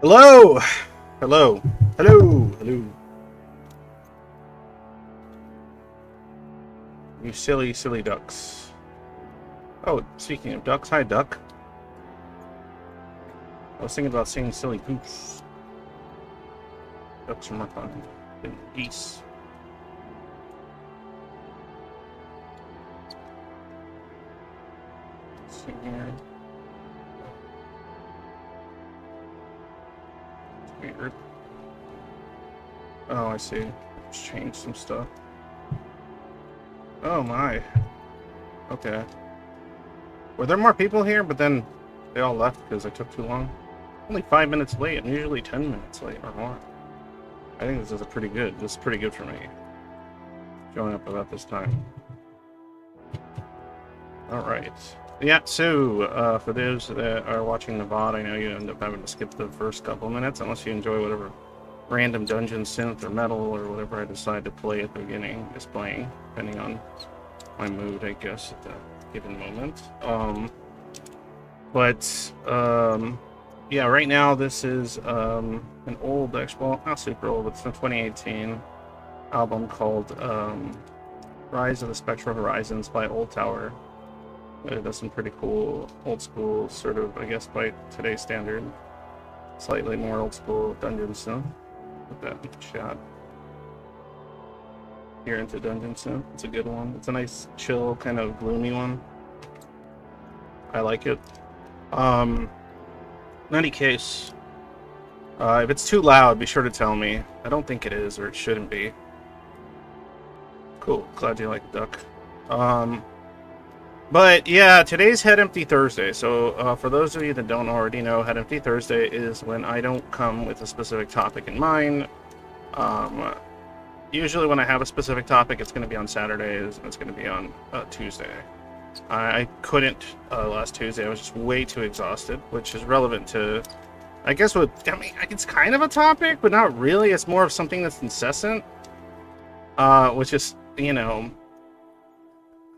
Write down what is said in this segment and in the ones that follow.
Hello! Hello. Hello. Hello. You silly, silly ducks. Oh, speaking of ducks, hi, duck. I was thinking about saying silly goose. Ducks are more fun than geese. Let's see here. It's weird. Oh, I see. Just changed some stuff. Oh my. Okay. Were there more people here, but then they all left because I took too long? Only 5 minutes late. I'm usually 10 minutes late or more. I think this is pretty good. This is pretty good for me. Showing up about this time. Alright. Yeah, so, for those that are watching the VOD, I know you end up having to skip the first couple minutes unless you enjoy whatever random dungeon, synth, or metal, or whatever I decide to play at the beginning is playing, depending on my mood, I guess, at the given moment. Yeah, right now this is an old, well, not super old, it's from 2018 album called Rise of the Spectral Horizons by Old Tower. It does some pretty cool, old school, sort of, I guess, by today's standard, slightly more old school dungeon synth. Put that in the chat. You're into dungeon synth. It's a good one. It's a nice, chill, kind of gloomy one. I like it. In any case, if it's too loud, be sure to tell me. I don't think it is, or it shouldn't be. Cool. Glad you like duck. But yeah, today's Head Empty Thursday. So for those of you that don't already know, Head Empty Thursday is when I don't come with a specific topic in mind. Usually when I have a specific topic, it's going to be on Saturdays and it's going to be on Tuesday. I couldn't last Tuesday. I was just way too exhausted, which is relevant to, I guess, what got me. It's kind of a topic, but not really. It's more of something that's incessant, which is, you know,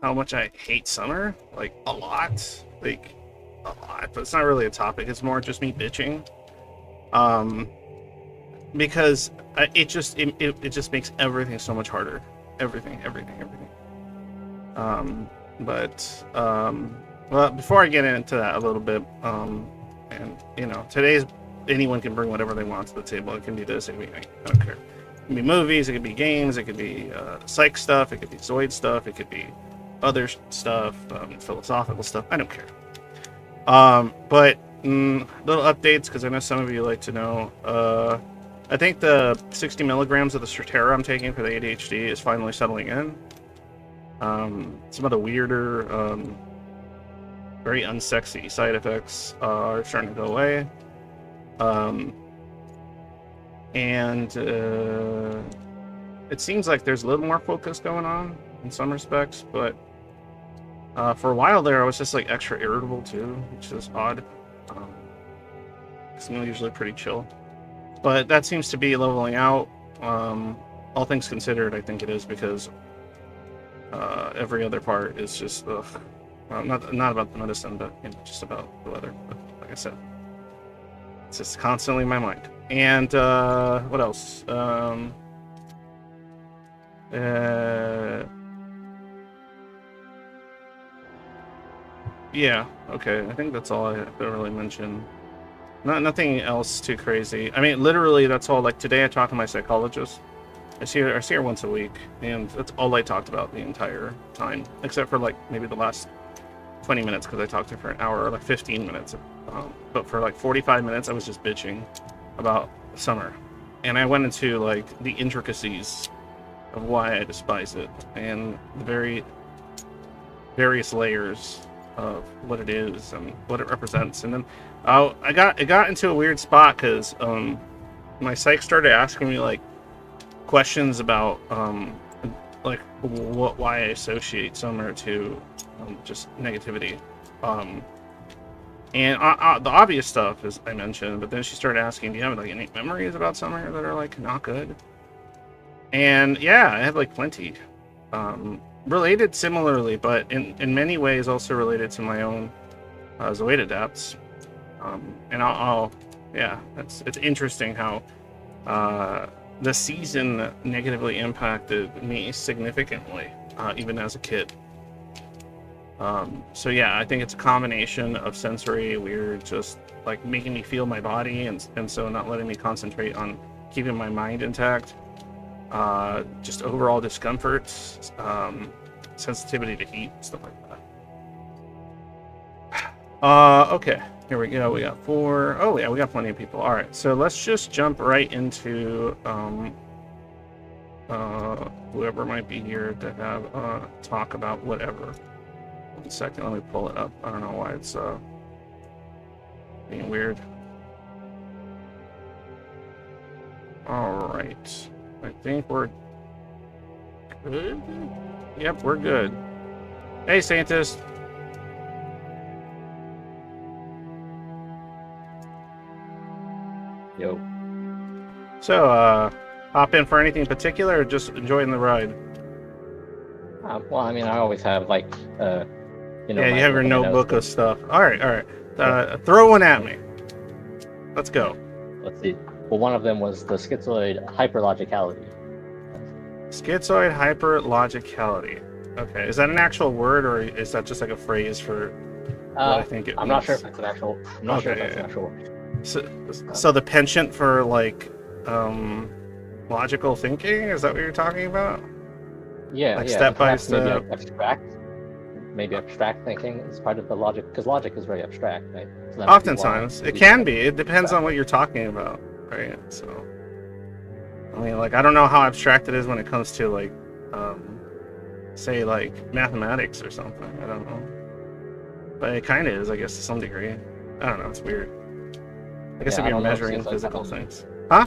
how much I hate summer, like a lot, but it's not really a topic. It's more just me bitching, because it just makes everything so much harder, everything. Well, before I get into that a little bit, and you know, today's anyone can bring whatever they want to the table. It can be this, I don't care. It can be movies, it could be games, it could be psych stuff, it could be Zoid stuff, it could be other stuff, philosophical stuff. I don't care. But little updates, because I know some of you like to know. I think the 60 milligrams of the Strattera I'm taking for the ADHD is finally settling in. Some of the weirder, very unsexy side effects are starting to go away. It seems like there's a little more focus going on in some respects, but for a while there, I was just like extra irritable too, which is odd. Because I'm usually pretty chill, but that seems to be leveling out. All things considered, I think it is because every other part is just well, not about the medicine, but you know, just about the weather. But like I said, it's just constantly in my mind. And what else? Yeah, okay. I think that's all I could really mention. Nothing else too crazy. I mean, literally, that's all. Like today, I talked to my psychologist. I see her once a week, and that's all I talked about the entire time, except for like maybe the last 20 minutes because I talked to her for an hour, or like 15 minutes. But for like 45 minutes, I was just bitching about summer, and I went into like the intricacies of why I despise it and the various layers of what it is and what it represents. And then it got into a weird spot because my psych started asking me like questions about like why I associate summer to just negativity, and the obvious stuff is I mentioned, but then she started asking, do you have like any memories about summer that are like not good? And yeah, I have like plenty, related similarly, but in many ways also related to my own Zoid adapts. And I'll yeah, it's interesting how the season negatively impacted me significantly, even as a kid. So yeah, I think it's a combination of sensory, weird, just like making me feel my body, and so not letting me concentrate on keeping my mind intact. Just overall discomfort, sensitivity to heat, stuff like that. Okay, here we go. We got 4. Oh yeah, we got plenty of people. All right, so let's just jump right into whoever might be here to have talk about whatever. 1 second, let me pull it up. I don't know why it's being weird. All right, I think we're good. Yep, we're good. Hey, Santis. Yo. So, hop in for anything in particular, or just enjoying the ride? Well, I mean, I always have like, Yeah, you have your notebook of stuff. All right. Yeah. Throw one at me. Let's go. Let's see. Well, one of them was the schizoid hyperlogicality. Schizoid hyperlogicality. Okay, is that an actual word, or is that just like a phrase for what I think it I'm means? not sure if it's an actual. I'm not sure if that's an actual word. So the penchant for like logical thinking, is that what you're talking about? Yeah, Like yeah. step by Maybe step. Maybe abstract thinking is part of the logic, because logic is very abstract, right? So that might be Oftentimes, why it can be. It depends on what you're talking about, right? So, I mean, like, I don't know how abstract it is when it comes to like, say, like mathematics or something. I don't know, but it kind of is, I guess, to some degree. I don't know. It's weird. I guess if you're measuring physical things, huh?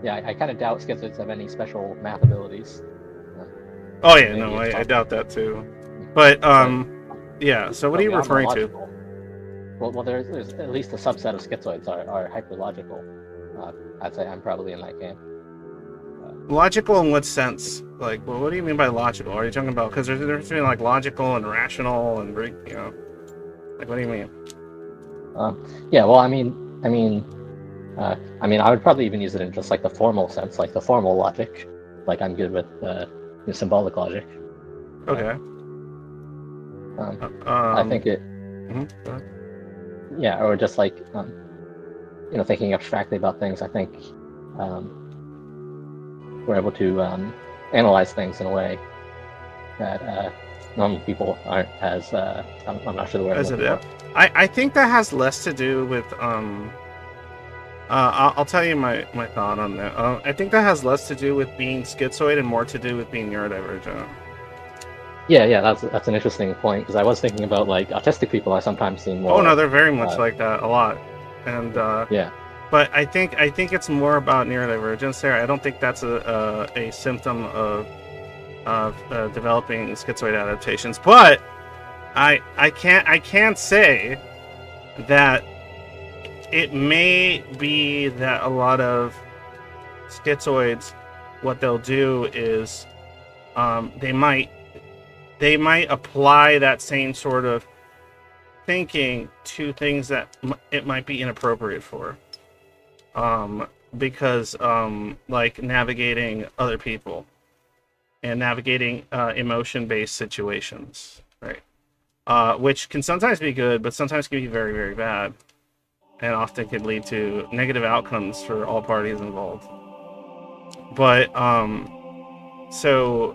Yeah, I kind of doubt schizoids have any special math abilities. Oh yeah, no, I doubt that too. But yeah. So what are you referring to? Well, there's at least a subset of schizoids are hyperlogical. I'd say I'm probably in that camp. Logical in what sense? Like, well, what do you mean by logical? Are you talking about, because there's a difference between like logical and rational and, you know, like, what do you mean? Yeah, well, I mean, I would probably even use it in just like the formal sense, like the formal logic. Like I'm good with symbolic logic. Okay. I think it. Mm-hmm. Yeah, or just like thinking abstractly about things. I think we're able to analyze things in a way that normal people aren't as. I'm not sure the word. As it is. I think that has less to do with I'll tell you my thought on that. I think that has less to do with being schizoid and more to do with being neurodivergent. Yeah, that's an interesting point, because I was thinking about like autistic people. I sometimes see more. Oh no, they're very much like that, a lot, and yeah. But I think it's more about neurodivergence there. I don't think that's a symptom of developing schizoid adaptations. But I can't say that it may be that a lot of schizoids, what they'll do is they might apply that same sort of thinking to things that it might be inappropriate for. Because like navigating other people and navigating emotion-based situations, right? Which can sometimes be good, but sometimes can be very, very bad, and often can lead to negative outcomes for all parties involved. But so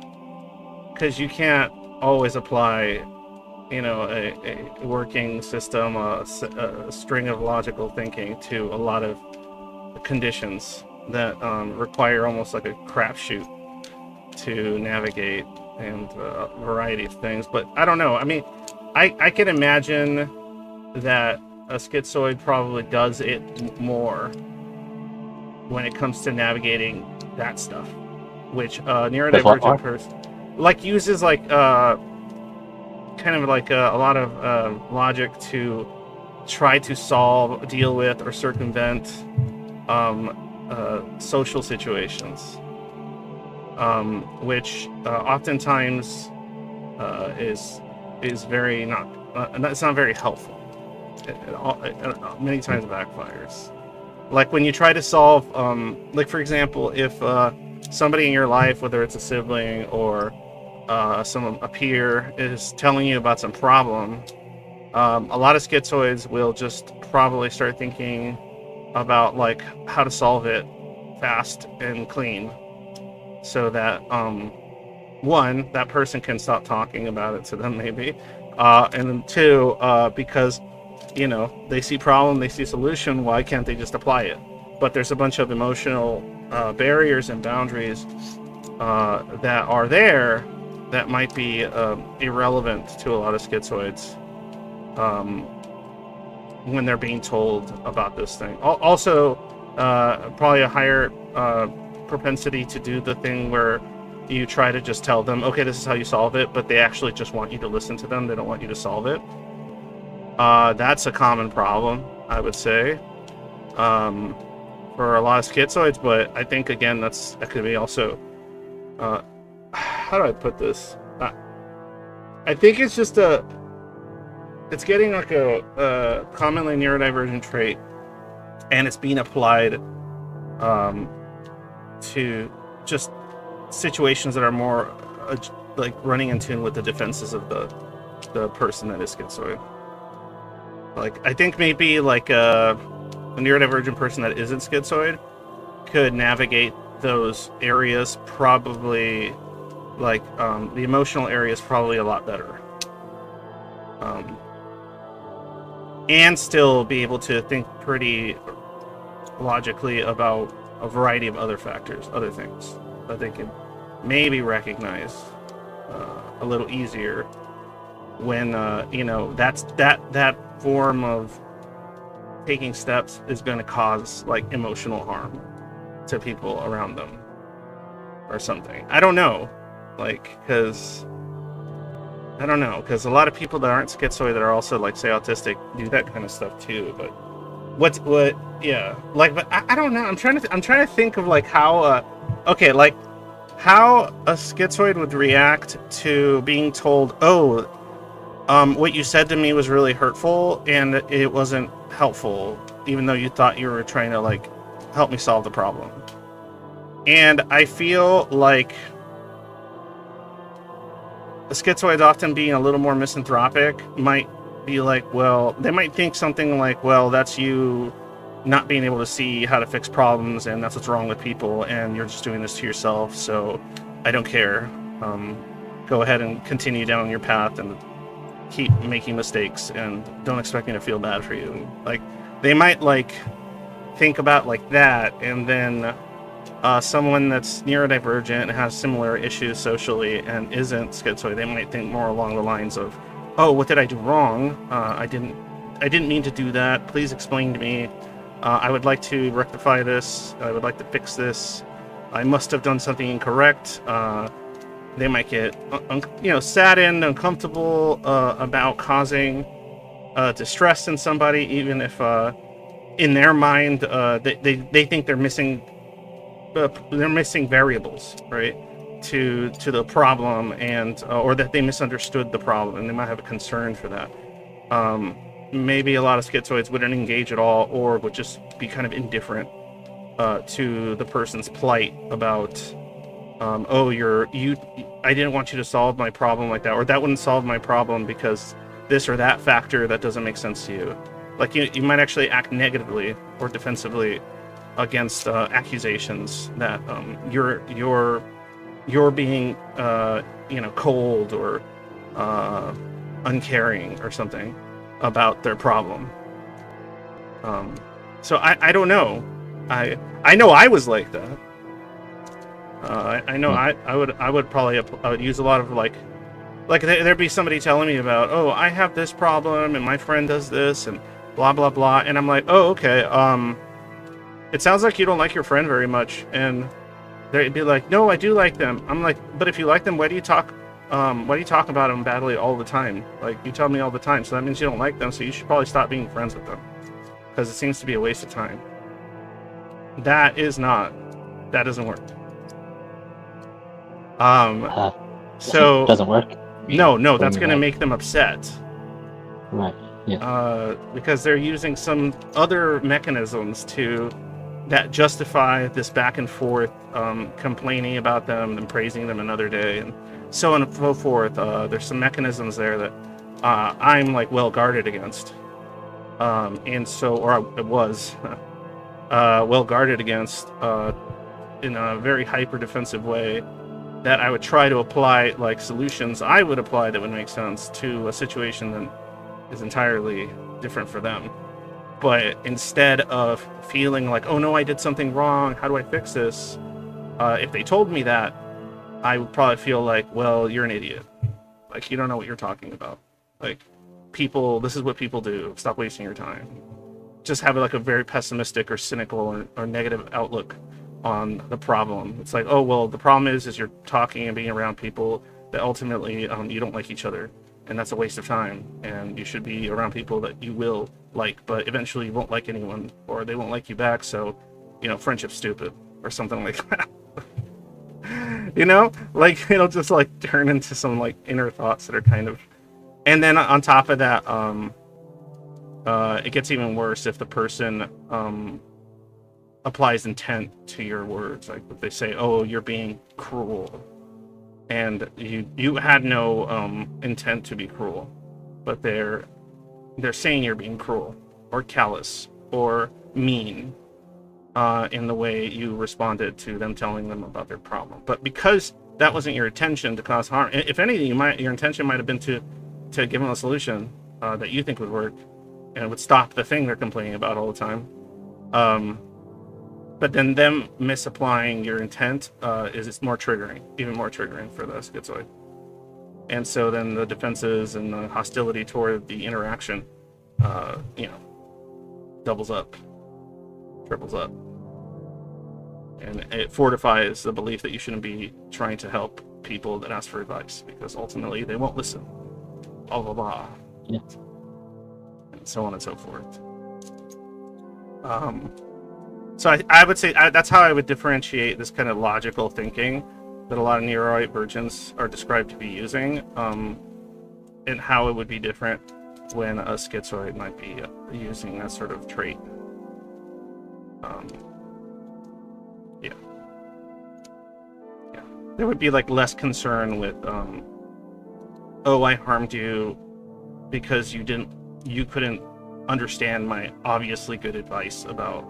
because you can't always apply, a working system, a string of logical thinking to a lot of conditions that require almost like a crapshoot to navigate, and a variety of things. But I don't know. I mean, I can imagine that a schizoid probably does it more when it comes to navigating that stuff, which neurodivergent person like uses like kind of like a lot of logic to try to deal with, or circumvent social situations, which oftentimes is very not it's not very helpful. It many times backfires. Like when you try to solve, like for example, if somebody in your life, whether it's a sibling or a peer, is telling you about some problem, a lot of schizoids will just probably start thinking about like how to solve it fast and clean, so that one, that person can stop talking about it to them maybe, and then two, because they see problem, they see solution, why can't they just apply it? But there's a bunch of emotional barriers and boundaries that are there that might be irrelevant to a lot of schizoids when they're being told about this thing. Also, probably a higher propensity to do the thing where you try to just tell them, okay, this is how you solve it, but they actually just want you to listen to them. They don't want you to solve it. That's a common problem, I would say, for a lot of schizoids. But I think, again, that could be also, how do I put this? I think it's just it's getting like a commonly neurodivergent trait, and it's being applied to just situations that are more like running in tune with the defenses of the person that is schizoid. Like, I think maybe like a neurodivergent person that isn't schizoid could navigate those areas probably, like the emotional areas probably a lot better, and still be able to think pretty logically about a variety of other factors, other things that they can maybe recognize a little easier when that form of taking steps is going to cause like emotional harm to people around them or something. I don't know, because a lot of people that aren't schizoid that are also like, say, autistic do that kind of stuff too. But but I don't know. I'm trying to think of like how how a schizoid would react to being told, oh, what you said to me was really hurtful and it wasn't helpful, even though you thought you were trying to like help me solve the problem. And I feel like the schizoids, often being a little more misanthropic, might be like, well, they might think something like, well, that's you not being able to see how to fix problems, and that's what's wrong with people, and you're just doing this to yourself, so I don't care. Go ahead and continue down your path and keep making mistakes, and don't expect me to feel bad for you. Like, they might like think about like that, and then someone that's neurodivergent and has similar issues socially and isn't schizoid, they might think more along the lines of, oh, what did I do wrong? I didn't mean to do that. Please explain to me. I would like to rectify this. I would like to fix this. I must have done something incorrect. They might get saddened, uncomfortable about causing distress in somebody, even if in their mind they think they're missing variables, right, to the problem, and or that they misunderstood the problem, and they might have a concern for that. Maybe a lot of schizoids wouldn't engage at all, or would just be kind of indifferent to the person's plight about, I didn't want you to solve my problem like that, or that wouldn't solve my problem because this or that factor that doesn't make sense to you. Like, you might actually act negatively or defensively against accusations that you're being cold or uncaring or something about their problem. So I don't know. I know I was like that. I know I would probably use a lot of like there'd be somebody telling me about, oh, I have this problem and my friend does this and blah blah blah, and I'm like, oh, okay, it sounds like you don't like your friend very much. And they'd be like, no, I do like them. I'm like, but if you like them, why do you talk about them badly all the time? Like, you tell me all the time, so that means you don't like them, so you should probably stop being friends with them, because it seems to be a waste of time. That doesn't work. So doesn't work. No, that's going to make them upset. Right. because they're using some other mechanisms that justify this back and forth, complaining about them and praising them another day, and so on and so forth. There's some mechanisms there that I'm like well guarded against, and so, or I was well guarded against in a very hyper defensive way, that I would try to apply like solutions I would apply that would make sense to a situation that is entirely different for them. But instead of feeling like, oh no, I did something wrong, how do I fix this? If they told me that, I would probably feel like, well, you're an idiot. Like, you don't know what you're talking about. Like, this is what people do. Stop wasting your time. Just have like a very pessimistic or cynical or negative outlook on the problem. It's like, oh, well, the problem is you're talking and being around people that ultimately you don't like each other. And that's a waste of time. And you should be around people that you will like, but eventually you won't like anyone, or they won't like you back. So, friendship's stupid, or something like that. Like, it'll just like turn into some like inner thoughts that are kind of, and then on top of that, it gets even worse if the person applies intent to your words. Like, if they say, oh, you're being cruel, and you had no intent to be cruel, but they're saying you're being cruel or callous or mean in the way you responded to them telling them about their problem. But because that wasn't your intention to cause harm, if anything, your intention might have been to give them a solution that you think would work and would stop the thing they're complaining about all the time. But then them misapplying your intent is more triggering, even more triggering for the schizoid. And so then the defenses and the hostility toward the interaction, doubles up, triples up. And it fortifies the belief that you shouldn't be trying to help people that ask for advice, because ultimately they won't listen. Blah, blah, blah. Yeah. And so on and so forth. So I would say that's how I would differentiate this kind of logical thinking that a lot of neurodivergents are described to be using, and how it would be different when a schizoid might be using that sort of trait. Yeah. There would be like less concern with, oh, I harmed you because you couldn't understand my obviously good advice about,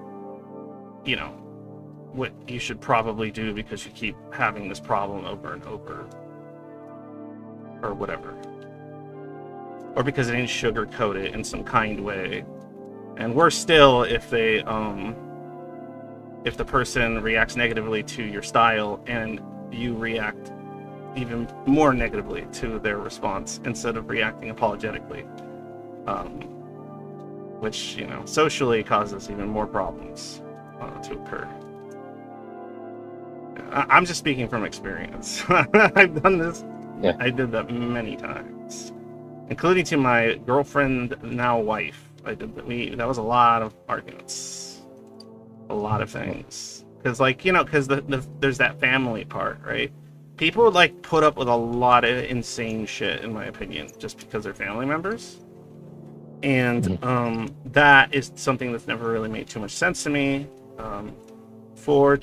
what you should probably do because you keep having this problem over and over, or whatever, or because I didn't sugarcoat it in some kind way. And worse still, if the person reacts negatively to your style and you react even more negatively to their response instead of reacting apologetically, which socially causes even more problems to occur. I'm just speaking from experience. I've done this. Yeah. I did that many times, including to my girlfriend, now wife. I did that. That was a lot of arguments, a lot of things. Because because there's that family part, right? People would like put up with a lot of insane shit, in my opinion, just because they're family members. And that is something that's never really made too much sense to me, for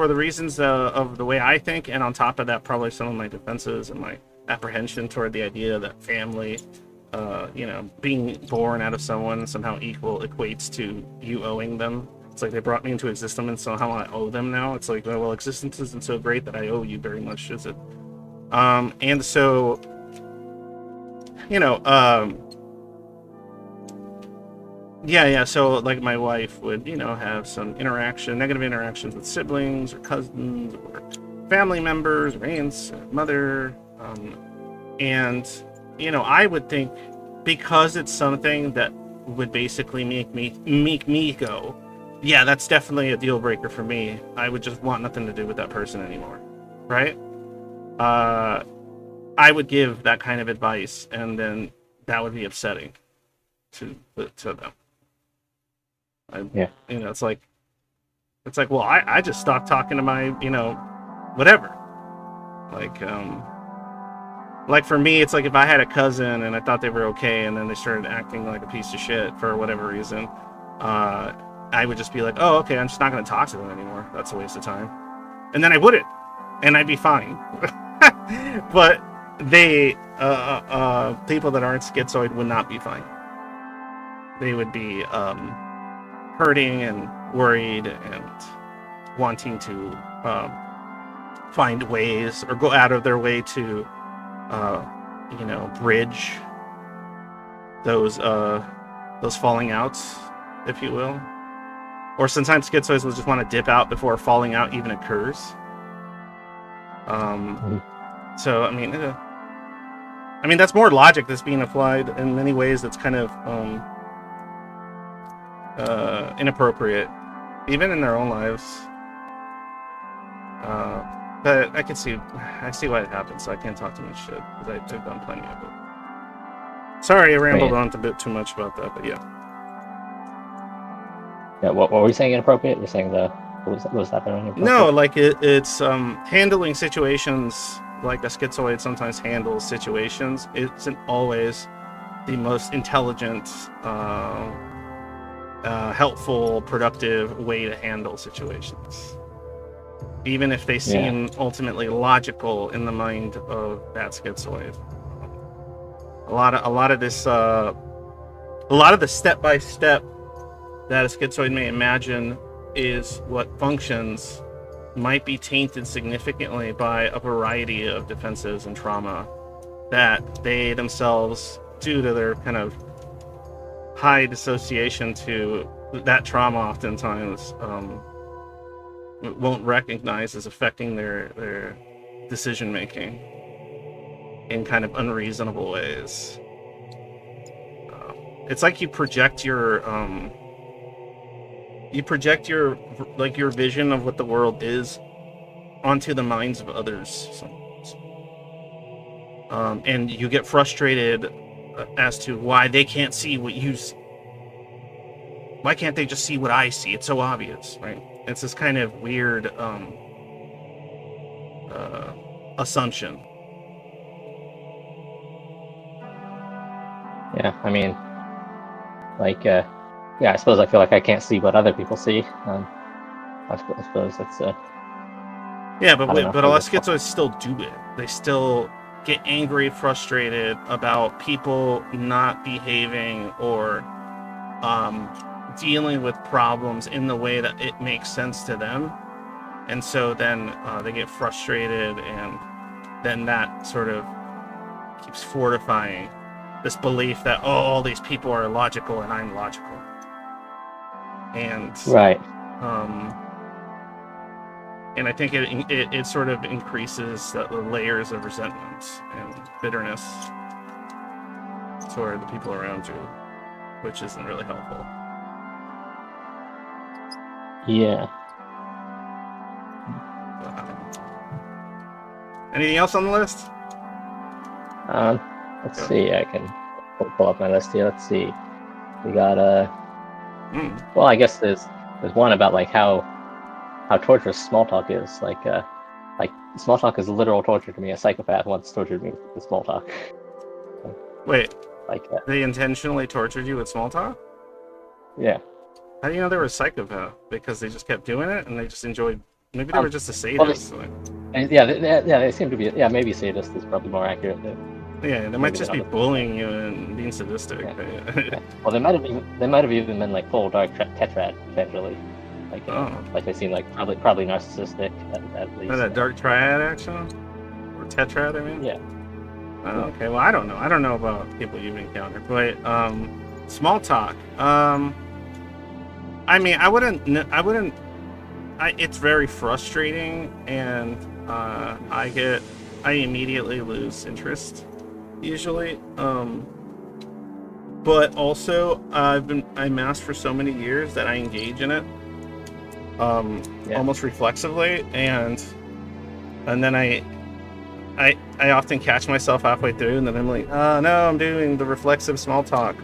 the reasons of the way I think, and on top of that, probably some of my defenses and my apprehension toward the idea that family, being born out of someone somehow equates to you owing them. It's like they brought me into existence and somehow I owe them now. It's like, well, existence isn't so great that I owe you very much, is it? And so, so like my wife would, have some negative interactions with siblings or cousins or family members or aunts, or mother. And, I would think, because it's something that would basically make me go, yeah, that's definitely a deal breaker for me. I would just want nothing to do with that person anymore. Right? I would give that kind of advice, and then that would be upsetting to them. It's like, well, I just stopped talking to my, whatever. Like, Like for me, it's like if I had a cousin and I thought they were okay, and then they started acting like a piece of shit for whatever reason, I would just be like, oh, okay, I'm just not going to talk to them anymore. That's a waste of time. And then I wouldn't, and I'd be fine. But they, people that aren't schizoid would not be fine. They would be hurting and worried and wanting to find ways or go out of their way to bridge those falling outs, if you will. Or sometimes schizoids will just want to dip out before falling out even occurs. So I mean that's more logic that's being applied in many ways. That's kind of inappropriate, even in their own lives. But I see why it happens, so I can't talk too much shit, because I've done plenty of it. Sorry, I rambled on a bit too much about that, but yeah. Yeah, what were you saying inappropriate? You're saying what was that inappropriate? No, like it's handling situations like a schizoid sometimes handles situations. It isn't always the most intelligent, helpful, productive way to handle situations. Even if they seem ultimately logical in the mind of that schizoid. A lot of the step-by-step that a schizoid may imagine is what functions might be tainted significantly by a variety of defenses and trauma that they themselves, due to their kind of high dissociation to that trauma, oftentimes won't recognize as affecting their decision making in kind of unreasonable ways. It's like you project your vision of what the world is onto the minds of others. And you get frustrated as to why they can't see what you see. Why can't they just see what I see? It's so obvious, right? It's this kind of weird assumption. Yeah, I mean, like, I suppose I feel like I can't see what other people see. I suppose it's yeah, but a lot of schizoids still do it. They still get angry, frustrated about people not behaving or dealing with problems in the way that it makes sense to them, and so then they get frustrated, and then that sort of keeps fortifying this belief that all these people are illogical and I'm logical. And right. And I think it sort of increases the layers of resentment and bitterness toward the people around you, which isn't really helpful. Yeah. Anything else on the list? Let's see. I can pull up my list here. Let's see. We got well, I guess there's one about like how torturous small talk is. Like small talk is literal torture to me. A psychopath once tortured me with small talk. Wait. Like they intentionally tortured you with small talk? Yeah. How do you know they were a psychopath? Because they just kept doing it and they just enjoyed. Maybe they were just a sadist. They seem to be. Yeah, maybe sadist is probably more accurate. Yeah, they might just be bullying you and being sadistic. Yeah. Well, they might have even been like full dark tetrad eventually. Like they seem like probably narcissistic at least. That dark triad action, or tetrad, I mean. Yeah. Oh, okay. Well, I don't know. I don't know about people you've encountered, but small talk. I mean, I wouldn't. It's very frustrating, and I immediately lose interest, usually. But also, I masked for so many years that I engage in it, almost reflexively, and then I often catch myself halfway through, and then I'm like, no, I'm doing the reflexive small talk.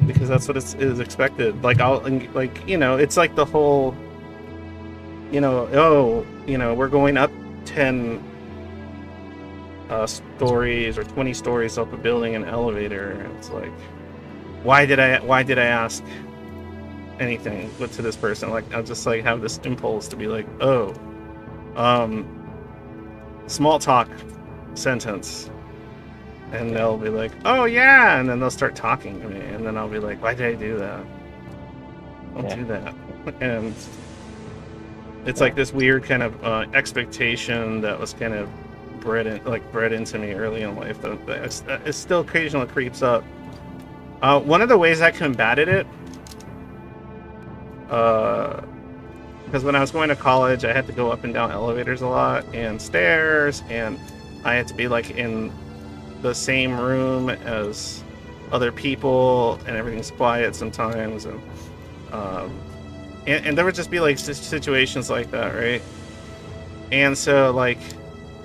Because that's what is expected. Like it's like the whole, we're going up 10 stories or 20 stories up a building in an elevator. And it's like, why did I ask anything to this person? Like, I'll just like have this impulse to be like, oh, small talk sentence, and they'll be like, oh yeah, and then they'll start talking to me, and then I'll be like, why did I do that? Don't do that. And it's like this weird kind of expectation that was kind of bred into me early in life that it still occasionally creeps up. One of the ways I combated it, because when I was going to college, I had to go up and down elevators a lot and stairs, and I had to be like in the same room as other people, and everything's quiet sometimes, and there would just be like situations like that, right? And so like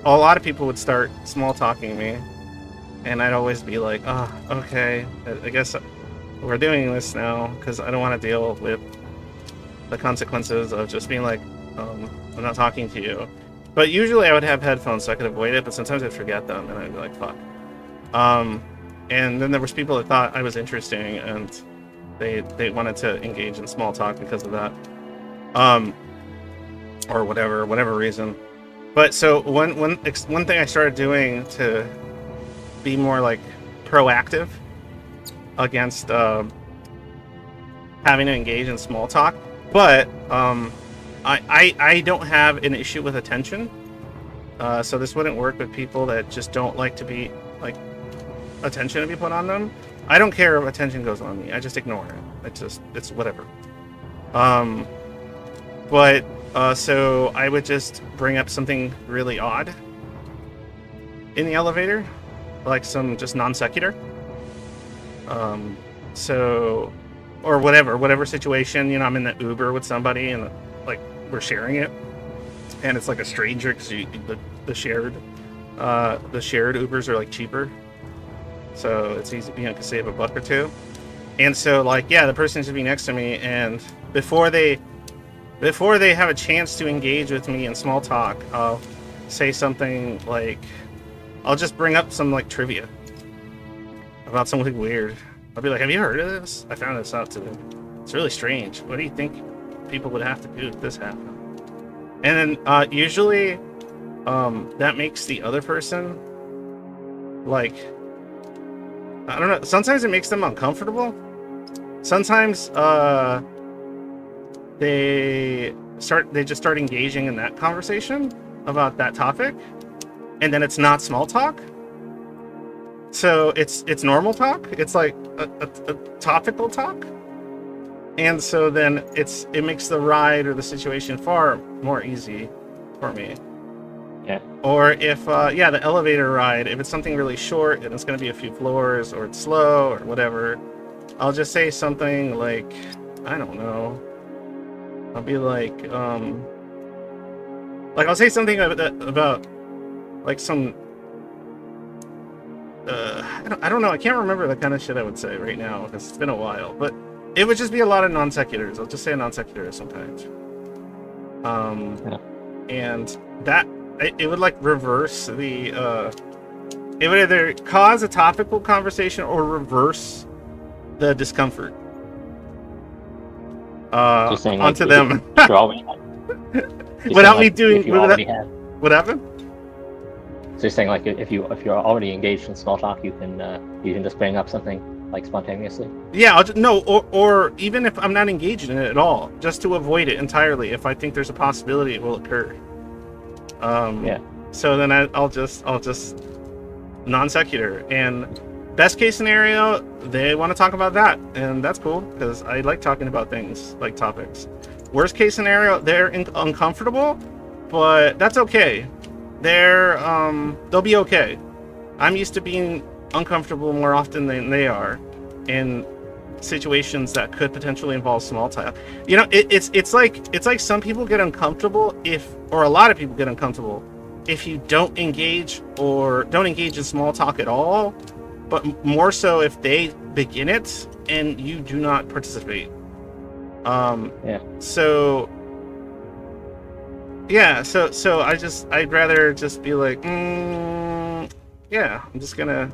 a lot of people would start small talking me, and I'd always be like, oh, okay, I guess we're doing this now, because I don't want to deal with the consequences of just being like, I'm not talking to you. But usually I would have headphones so I could avoid it, but sometimes I'd forget them and I'd be like, fuck. And then there was people that thought I was interesting, and they wanted to engage in small talk because of that, or whatever reason. But so one thing I started doing to be more like proactive against having to engage in small talk, but I don't have an issue with attention, so this wouldn't work with people that just don't like to be like attention to be put on them. I don't care if attention goes on me. I just ignore it. It's whatever. So I would just bring up something really odd in the elevator, like some just non sequitur. Or whatever situation, you know, I'm in the Uber with somebody and like we're sharing it, and it's like a stranger because the shared Ubers are like cheaper, so it's easy, you know, to save $1 or $2. And so like, yeah, the person should be next to me, and before they have a chance to engage with me in small talk, I'll say something like, I'll just bring up some like trivia about something weird. I'll be like, have you heard of this? I found this out today. It's really strange. What do you think people would have to do if this happened? And then usually that makes the other person like, I don't know, sometimes it makes them uncomfortable. Sometimes they just start engaging in that conversation about that topic, and then it's not small talk. So it's normal talk. It's like a topical talk, and so then it makes the ride or the situation far more easy for me. Yeah. Or if the elevator ride, if it's something really short and it's going to be a few floors, or it's slow or whatever, I'll just say something like, I don't know. I'll be like I'll say something about like some. I don't know. I can't remember the kind of shit I would say right now because it's been a while. But it would just be a lot of non sequiturs. I'll just say a non sequitur sometimes. And that it would like reverse the. It would either cause a topical conversation or reverse the discomfort onto them. Without me doing. What happened? So you're saying like if you're already engaged in small talk, you can just bring up something like spontaneously? Yeah, or even if I'm not engaged in it at all, just to avoid it entirely if I think there's a possibility it will occur. So then I'll just non sequitur, and best case scenario, they want to talk about that, and that's cool because I like talking about things like topics. Worst case scenario, they're uncomfortable, but that's okay. They'll be okay. I'm used to being uncomfortable more often than they are in situations that could potentially involve small talk. You know, it's like some people get uncomfortable or a lot of people get uncomfortable if you don't engage in small talk at all, but more so if they begin it and you do not participate. So I'd rather just be like, yeah, I'm just gonna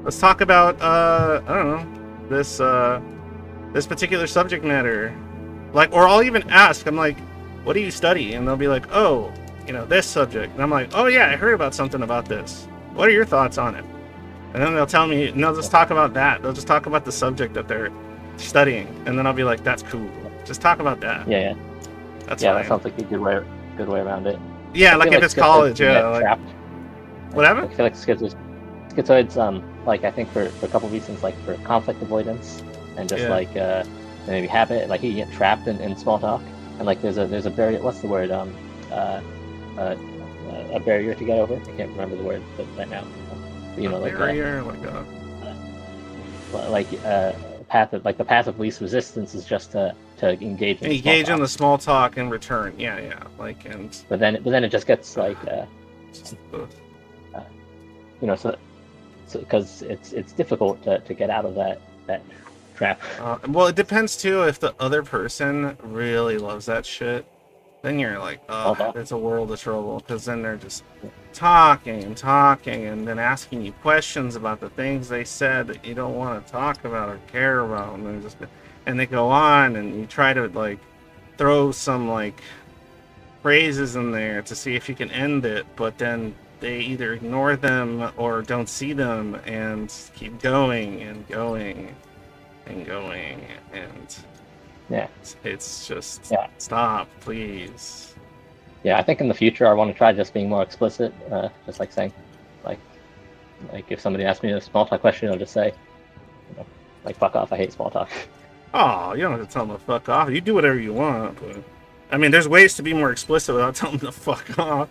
let's talk about I don't know this particular subject matter, like, or I'll even ask. I'm like, what do you study? And they'll be like, oh, this subject. And I'm like, oh yeah, I heard about something about this. What are your thoughts on it? And then they'll tell me, and they'll just talk about that. They'll just talk about the subject that they're studying, and then I'll be like, that's cool. Just talk about that. Yeah, That's yeah. fine. That sounds like a good way around it. Yeah, like if it's college, yeah. Like, trapped. whatever. I feel like schizoids, like I think for a couple of reasons, like for conflict avoidance and just like maybe habit, like you get trapped in small talk, and like there's a barrier. What's the word? A barrier to get over. I can't remember the word right now. But, like barrier, the path of least resistance is just to engage in the small talk in return. Yeah, like and. But then it just gets like so because it's difficult to get out of that trap. Well, it depends too. If the other person really loves that shit, then you're like, oh, it's a world of trouble, because then they're just talking and then asking you questions about the things they said that you don't want to talk about or care about, and they go on, and you try to like throw some like phrases in there to see if you can end it, but then they either ignore them or don't see them and keep going and going and going, and it's just stop, please. Yeah, I think in the future I want to try just being more explicit, just like saying, like if somebody asks me a small talk question, I'll just say, like, fuck off, I hate small talk. Oh, you don't have to tell them to fuck off. You do whatever you want, but I mean, there's ways to be more explicit without telling them to fuck off.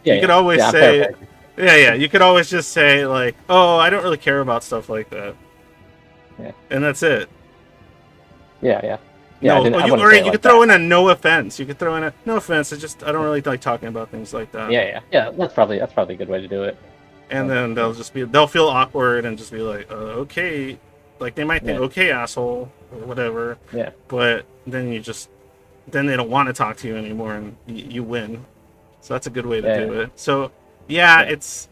You could always say, you could always just say like, oh, I don't really care about stuff like that. Yeah. And that's it. Yeah. No, you could throw in a no offense. You could throw in a no offense. I don't really like talking about things like that. Yeah. That's probably a good way to do it. And then they'll feel awkward and just be like, okay, like they might think, okay, asshole, or whatever. Yeah. But then then they don't want to talk to you anymore, and you win. So that's a good way to do it. So it's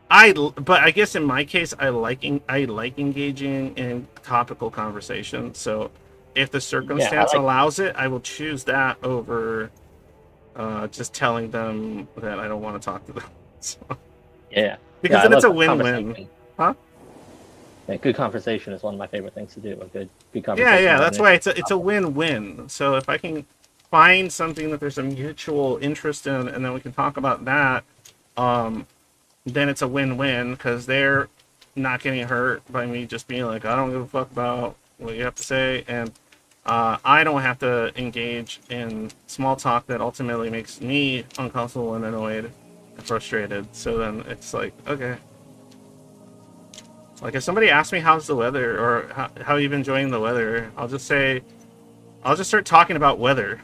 but I guess in my case, I like engaging in topical conversation. So if the circumstance allows it, I will choose that over just telling them that I don't want to talk to them. So, because then it's a win-win, huh? Yeah, good conversation is one of my favorite things to do. A good conversation. Yeah. That's why it's a win-win. So if I can find something that there's a mutual interest in, and then we can talk about that, then it's a win-win, because they're not getting hurt by me just being like, I don't give a fuck about what you have to say, and I don't have to engage in small talk that ultimately makes me uncomfortable and annoyed and frustrated. So then it's like, okay. Like if somebody asks me how's the weather, or how you've been enjoying the weather, I'll just start talking about weather.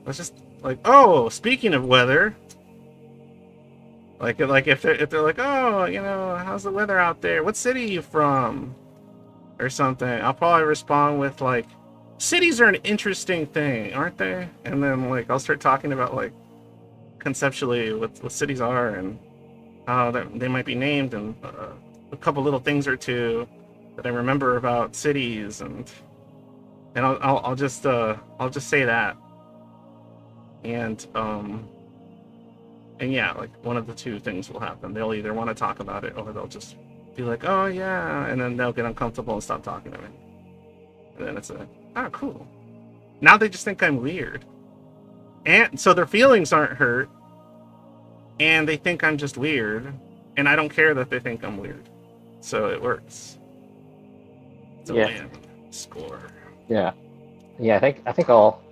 Let's just like, oh, speaking of weather. Like if they're like, oh, how's the weather out there? What city are you from? Or something. I'll probably respond with like, cities are an interesting thing, aren't they? And then like I'll start talking about like conceptually what cities are and how they might be named, and a couple little things or two that I remember about cities, and I'll just say that, and yeah, like one of the two things will happen. They'll either want to talk about it, or they'll just be like, oh yeah, and then they'll get uncomfortable and stop talking to me. And then it's cool. Now they just think I'm weird. And so their feelings aren't hurt, and they think I'm just weird, and I don't care that they think I'm weird. So it works. It's a win. Score. Yeah. I think I'll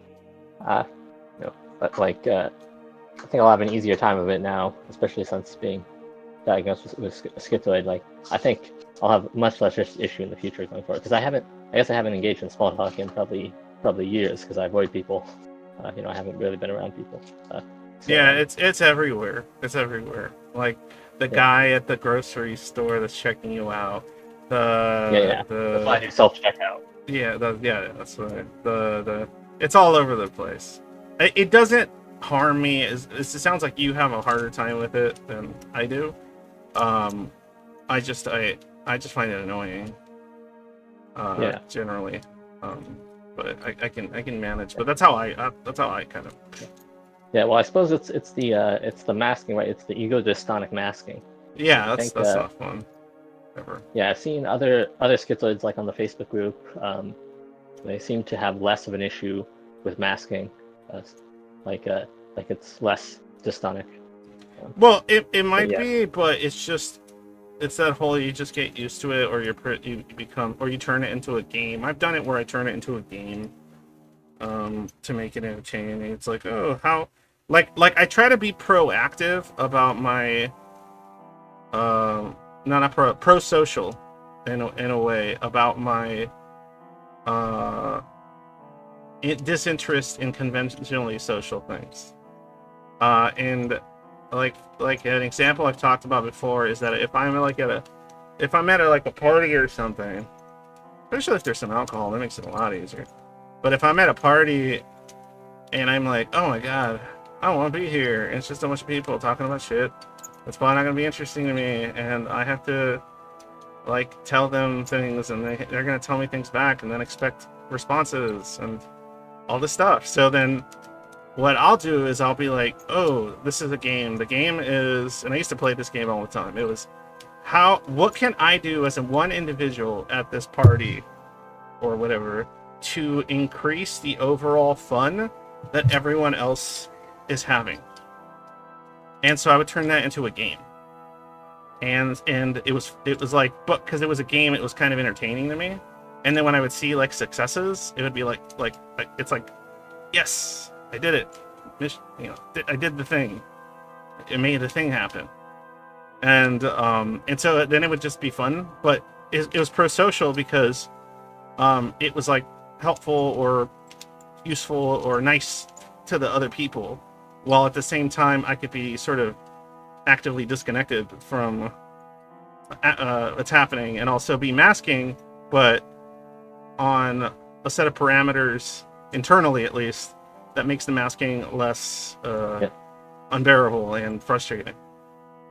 but like I think I'll have an easier time of it now, especially since being diagnosed with schizoid. Like, I think I'll have much less issue in the future going forward, because I guess I haven't engaged in small talk in probably years, because I avoid people. I haven't really been around people. It's everywhere. It's everywhere. Like the guy at the grocery store that's checking you out. The blind self checkout. That's right. It's all over the place. It doesn't. harm me. It sounds like you have a harder time with it than I do. I just find it annoying. Generally. But I can manage. But that's how I kind of. Yeah, well, I suppose it's the masking, right? It's the ego dystonic masking. Yeah, that's not fun. Ever. Yeah, I've seen other schizoids like on the Facebook group. They seem to have less of an issue with masking, like it's less dystonic. Well, it might be, but it's that whole you just get used to it, or you become, or you turn it into a game. I've done it where I turn it into a game, to make it entertaining. It's like, oh, how, like I try to be proactive about my, not pro-social, in a way, about my, disinterest in conventionally social things, and like an example I've talked about before is that if I'm at a party or something, especially if there's some alcohol, that makes it a lot easier. But if I'm at a party and I'm like, oh my god, I don't want to be here, and it's just a bunch of people talking about shit, it's probably not going to be interesting to me, and I have to like tell them things, and they're going to tell me things back, and then expect responses and all this stuff. So then what I'll do is I'll be like, oh, this is a game. The game is, and I used to play this game all the time. It was, what can I do as a one individual at this party or whatever to increase the overall fun that everyone else is having? And so I would turn that into a game. And it was like, but because it was a game, it was kind of entertaining to me. And then when I would see like successes, it would be like it's like, yes, I did it. I did the thing. It made the thing happen. And so then it would just be fun. But it was pro-social because it was like helpful or useful or nice to the other people, while at the same time I could be sort of actively disconnected from what's happening, and also be masking, but on a set of parameters internally, at least, that makes the masking less unbearable and frustrating.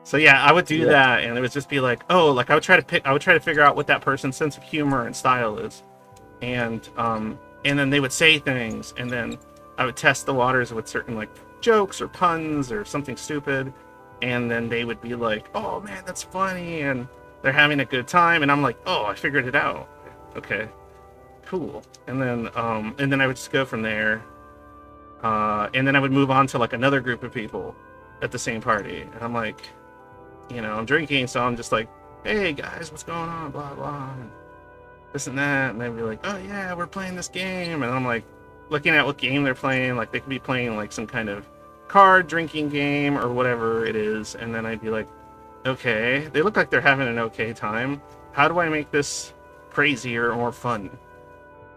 So yeah, I would do that, and it would just be like, oh, like I would try to figure out what that person's sense of humor and style is, and then they would say things, and then I would test the waters with certain like jokes or puns or something stupid, and then they would be like, oh man, that's funny, and they're having a good time, and I'm like, oh, I figured it out. Okay, cool. And then I would just go from there. And then I would move on to like another group of people at the same party. And I'm like, I'm drinking, so I'm just like, hey guys, what's going on? Blah, blah, and this and that. And they'd be like, oh yeah, we're playing this game. And I'm like, looking at what game they're playing. Like they could be playing like some kind of card drinking game or whatever it is. And then I'd be like, okay, they look like they're having an okay time. How do I make this crazier or more fun?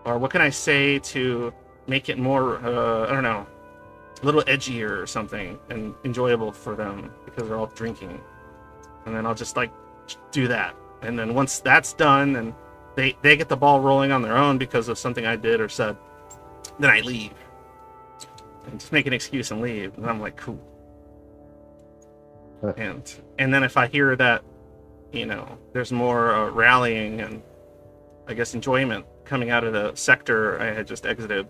Or what can I say to make it more, I don't know, a little edgier or something and enjoyable for them because they're all drinking. And then I'll just like do that. And then once that's done and they get the ball rolling on their own because of something I did or said, then I leave. And just make an excuse and leave. And I'm like, cool. And then if I hear that, there's more rallying and I guess enjoyment coming out of the sector I had just exited,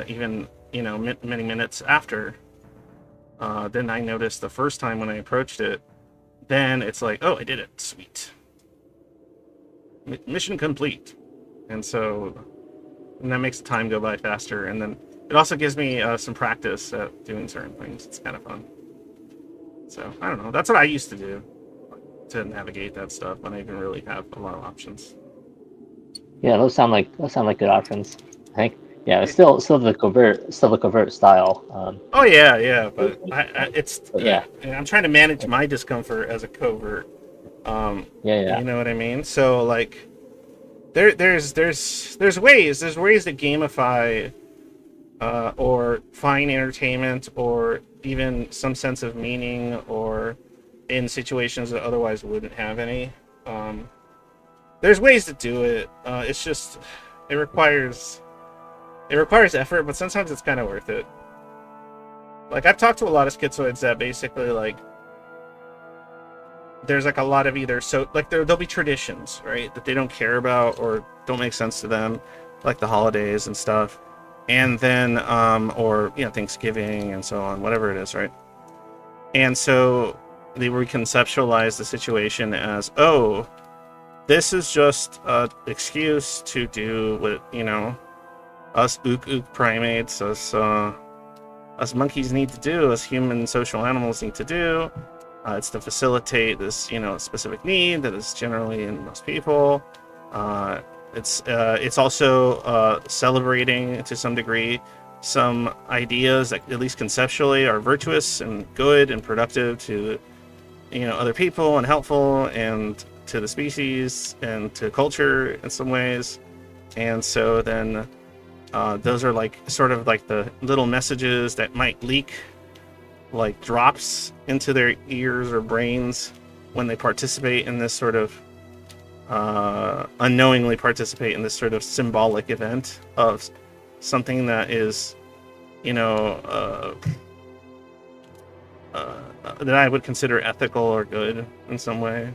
even many minutes after, then I noticed the first time when I approached it, then it's like, oh, I did it, sweet, mission complete. And that makes the time go by faster, and then it also gives me some practice at doing certain things. It's kind of fun. So I don't know, that's what I used to do to navigate that stuff when I didn't really have a lot of options. Yeah, those sound like good options, I think. Yeah, it's still the covert style. Oh yeah, but I'm trying to manage my discomfort as a covert. Yeah. You know what I mean? So like, there's ways to gamify, or find entertainment, or even some sense of meaning, or in situations that otherwise wouldn't have any. There's ways to do it. It's just it requires effort, but sometimes it's kind of worth it. Like, I've talked to a lot of schizoids that basically, like, there's like a lot of either, so like there'll be traditions, right, that they don't care about or don't make sense to them, like the holidays and stuff, and then or Thanksgiving and so on, whatever it is, right? And so they reconceptualize the situation as, oh, this is just an excuse to do what us ook primates, us monkeys need to do, us human social animals need to do. It's to facilitate this, specific need that is generally in most people. It's also celebrating to some degree some ideas that, at least conceptually, are virtuous and good and productive to, other people and helpful and to the species and to culture in some ways. And so then those are like sort of like the little messages that might leak like drops into their ears or brains when they participate in this sort of unknowingly participate in this sort of symbolic event of something that is that I would consider ethical or good in some way.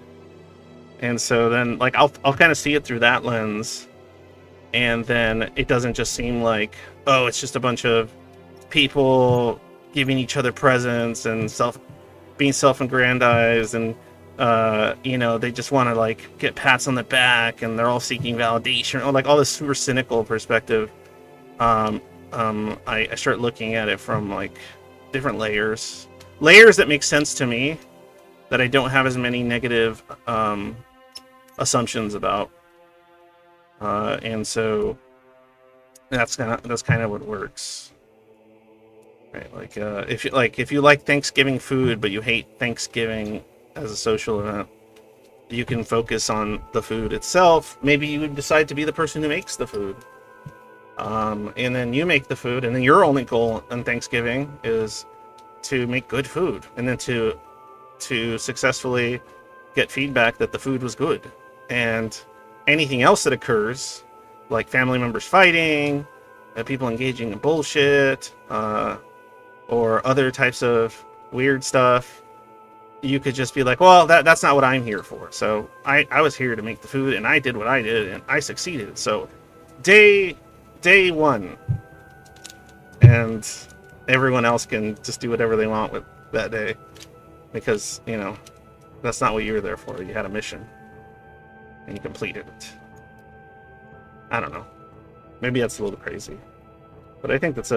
And so then like I'll kind of see it through that lens, and then it doesn't just seem like, oh, it's just a bunch of people giving each other presents and being self-aggrandized, and they just want to like get pats on the back, and they're all seeking validation, or like all this super cynical perspective. I start looking at it from like different layers that make sense to me, that I don't have as many negative assumptions about, and so that's kind of what works. Right, like if you like Thanksgiving food but you hate Thanksgiving as a social event, you can focus on the food itself. Maybe you decide to be the person who makes the food, and then you make the food, and then your only goal on Thanksgiving is to make good food, and then to successfully get feedback that the food was good. And anything else that occurs, like family members fighting, people engaging in bullshit, or other types of weird stuff, you could just be like, well, that's not what I'm here for. So I was here to make the food, and I did what I did, and I succeeded. So day one, and everyone else can just do whatever they want with that day, because that's not what you were there for. You had a mission and you completed it. I don't know, maybe that's a little crazy, but I think that's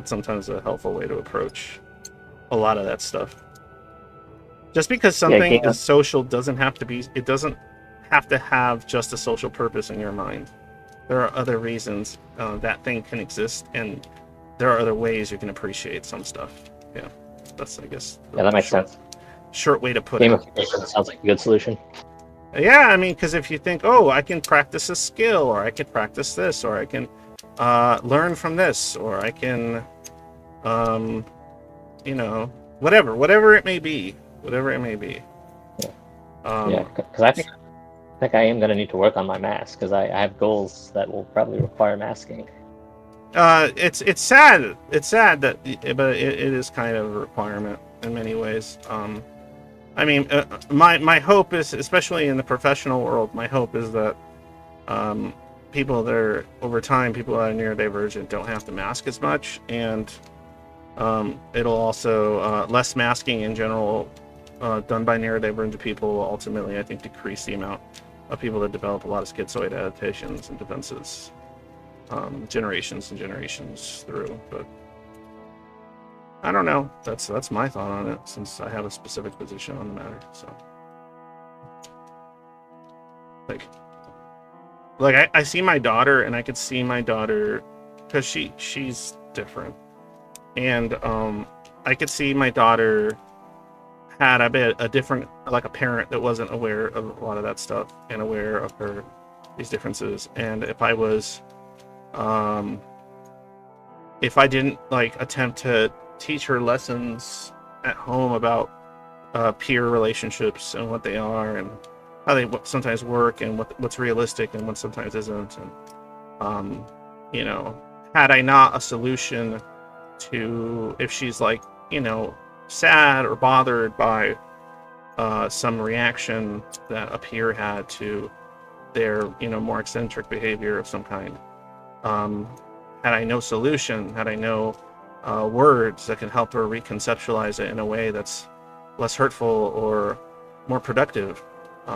sometimes a helpful way to approach a lot of that stuff. Just because something is social doesn't have to have just a social purpose in your mind. There are other reasons that thing can exist, and there are other ways you can appreciate some stuff. Yeah, that's, I guess, that makes sense. Short way to put it. Gamification sounds like a good solution. Yeah, I mean, because if you think, oh, I can practice a skill, or I could practice this, or I can learn from this, or I can, whatever it may be. Yeah, because I think I am going to need to work on my mask, because I have goals that will probably require masking. It's sad. It's sad that, but it is kind of a requirement in many ways. I mean, my hope is, especially in the professional world, my hope is that people that are, over time, people that are neurodivergent don't have to mask as much, and it'll also, less masking in general done by neurodivergent people will ultimately, I think, decrease the amount of people that develop a lot of schizoid adaptations and defenses, generations and generations through. But I don't know. That's my thought on it, since I have a specific position on the matter. So, like I see my daughter, and I could see my daughter, because she's different, and I could see my daughter had a different, like a parent that wasn't aware of a lot of that stuff and aware of these differences. And if I was, if I didn't like attempt to teach her lessons at home about peer relationships and what they are and how they sometimes work and what's realistic and what sometimes isn't, and had I not a solution to, if she's like, sad or bothered by some reaction that a peer had to their, more eccentric behavior of some kind. Had I no solution, had I no words that can help her reconceptualize it in a way that's less hurtful or more productive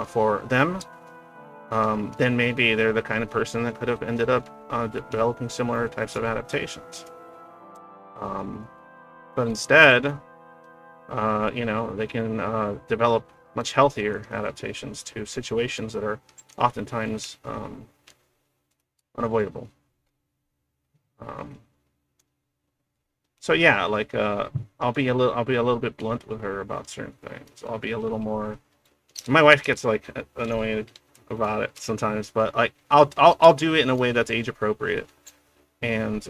for them, then maybe they're the kind of person that could have ended up developing similar types of adaptations. But instead, they can develop much healthier adaptations to situations that are oftentimes unavoidable. So yeah, like I'll be a little bit blunt with her about certain things. I'll be a little more. My wife gets like annoyed about it sometimes, but like I'll do it in a way that's age appropriate, and